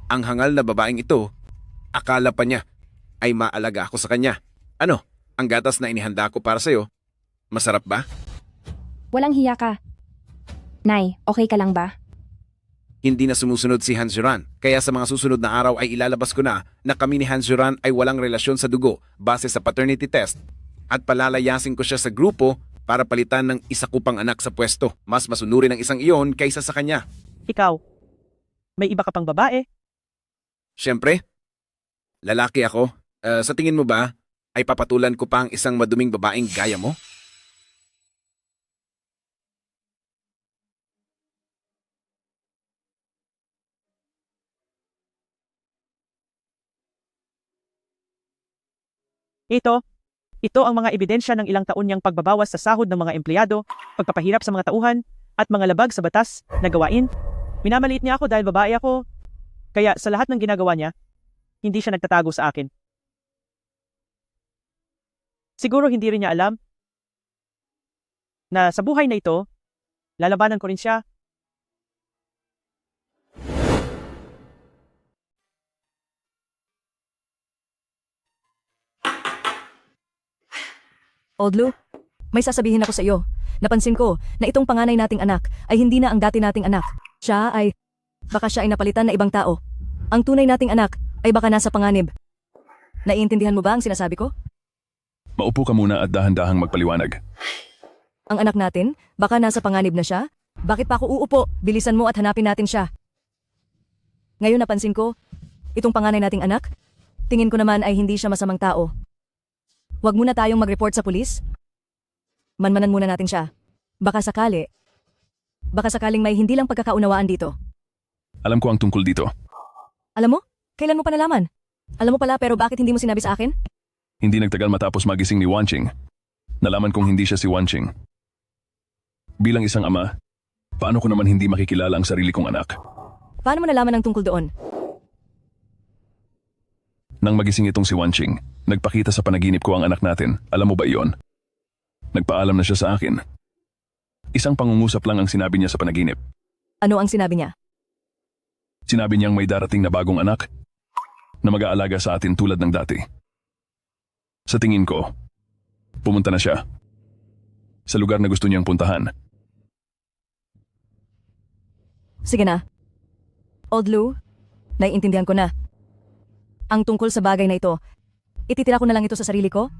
Ang hangal na babaeng ito, akala pa niya ay maalaga ako sa kanya. Ano, ang gatas na inihanda ko para sa'yo, masarap ba? Walang hiya ka. Nay, okay ka lang ba? Hindi na sumusunod si Hanjuran, kaya sa mga susunod na araw ay ilalabas ko na kami ni Hanjuran ay walang relasyon sa dugo base sa paternity test at palalayasin ko siya sa grupo para palitan ng isa ko pang anak sa pwesto. Mas masunurin ang isang iyon kaysa sa kanya. Ikaw, may iba ka pang babae? Siyempre, lalaki ako. Sa tingin mo ba, ay papatulan ko pa ang isang maduming babaeng gaya mo? Ito ang mga ebidensya ng ilang taon niyang pagbabawas sa sahod ng mga empleyado, pagpapahirap sa mga tauhan, at mga labag sa batas na gawain. Minamaliit niya ako dahil babae ako. Kaya sa lahat ng ginagawa niya, hindi siya nagtatago sa akin. Siguro hindi rin niya alam na sa buhay na ito, lalabanan ko rin siya. Oldlu, may sasabihin ako sa iyo. Napansin ko na itong panganay nating anak ay hindi na ang dati nating anak. Baka siya ay napalitan na ibang tao. Ang tunay nating anak ay baka nasa panganib. Naiintindihan mo ba ang sinasabi ko? Maupo ka muna at dahan-dahang magpaliwanag. Ang anak natin, baka nasa panganib na siya? Bakit pa ako uupo? Bilisan mo at hanapin natin siya. Ngayon napansin ko, itong panganay nating anak, tingin ko naman ay hindi siya masamang tao. Huwag muna tayong mag-report sa pulis. Manmanan muna natin siya. Baka sakaling may hindi lang pagkakaunawaan dito. Alam ko ang tungkol dito. Alam mo? Kailan mo pa nalaman? Alam mo pala pero bakit hindi mo sinabi sa akin? Hindi nagtagal matapos magising ni Wanqing. Nalaman kong hindi siya si Wanqing. Bilang isang ama, paano ko naman hindi makikilala ang sarili kong anak? Paano mo nalaman ang tungkol doon? Nang magising itong si Wanqing, nagpakita sa panaginip ko ang anak natin. Alam mo ba iyon? Nagpaalam na siya sa akin. Isang pangungusap lang ang sinabi niya sa panaginip. Ano ang sinabi niya? Sinabi niyang may darating na bagong anak na mag-aalaga sa atin tulad ng dati. Sa tingin ko, Pumunta na siya. Sa lugar na gusto niyang puntahan. Sige na. Old Lou, naiintindihan ko na. Ang tungkol sa bagay na ito, ititira ko na lang ito sa sarili ko.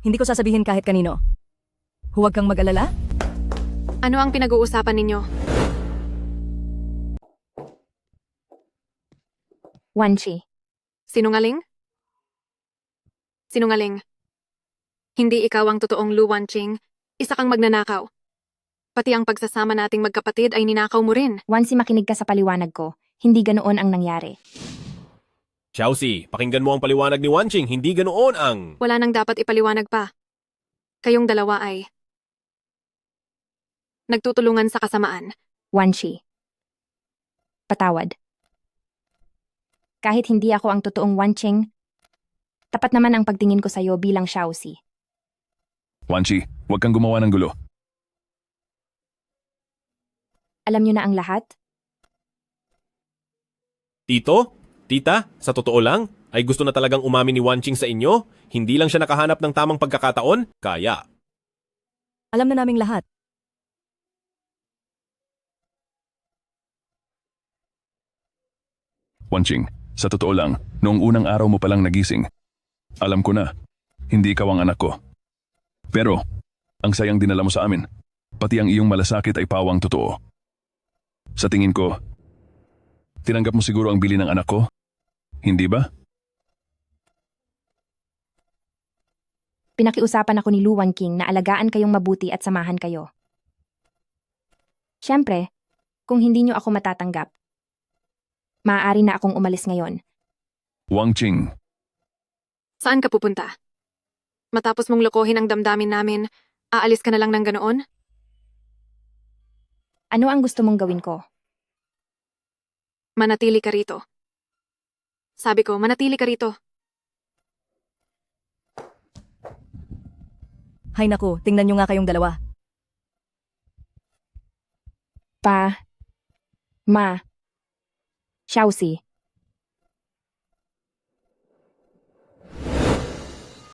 Hindi ko sasabihin kahit kanino. Huwag kang mag-alala. Ano ang pinag-uusapan ninyo? Wanchi. Sinungaling? Sinungaling. Hindi ikaw ang totoong Lu Wanqing. Isa kang magnanakaw. Pati ang pagsasama nating magkapatid ay ninakaw mo rin. Wansi, makinig ka sa paliwanag ko. Hindi ganoon ang nangyari. Xiaoxi, pakinggan mo ang paliwanag ni Wanqing, hindi ganoon ang... Wala nang dapat ipaliwanag pa. Kayong dalawa ay nagtutulungan sa kasamaan. Wanchi. Patawad. Kahit hindi ako ang totoong Wanqing, tapat naman ang pagtingin ko sa'yo bilang Xiaoxi. Wanchi, huwag kang gumawa ng gulo. Alam niyo na ang lahat? Tito? Tita? Sa totoo lang? Ay gusto na talagang umamin ni Wanqing sa inyo? Hindi lang siya nakahanap ng tamang pagkakataon? Kaya. Alam na naming lahat. Wanqing, sa totoo lang, noong unang araw mo palang nagising, alam ko na, hindi ikaw ang anak ko. Pero, ang sayang dinala mo sa amin, pati ang iyong malasakit ay pawang totoo. Sa tingin ko, tinanggap mo siguro ang bili ng anak ko? Hindi ba? Pinakiusapan ako ni Lu Wanqing na alagaan kayong mabuti at samahan kayo. Siyempre, kung hindi niyo ako matatanggap, maaari na akong umalis ngayon. Wanqing, Saan ka pupunta? Matapos mong lokohin ang damdamin namin, aalis ka na lang ng ganoon? Ano ang gusto mong gawin ko? Manatili ka rito. Sabi ko, manatili ka rito. Hay naku, tingnan nyo nga kayong dalawa. Ma. Xiaoxi.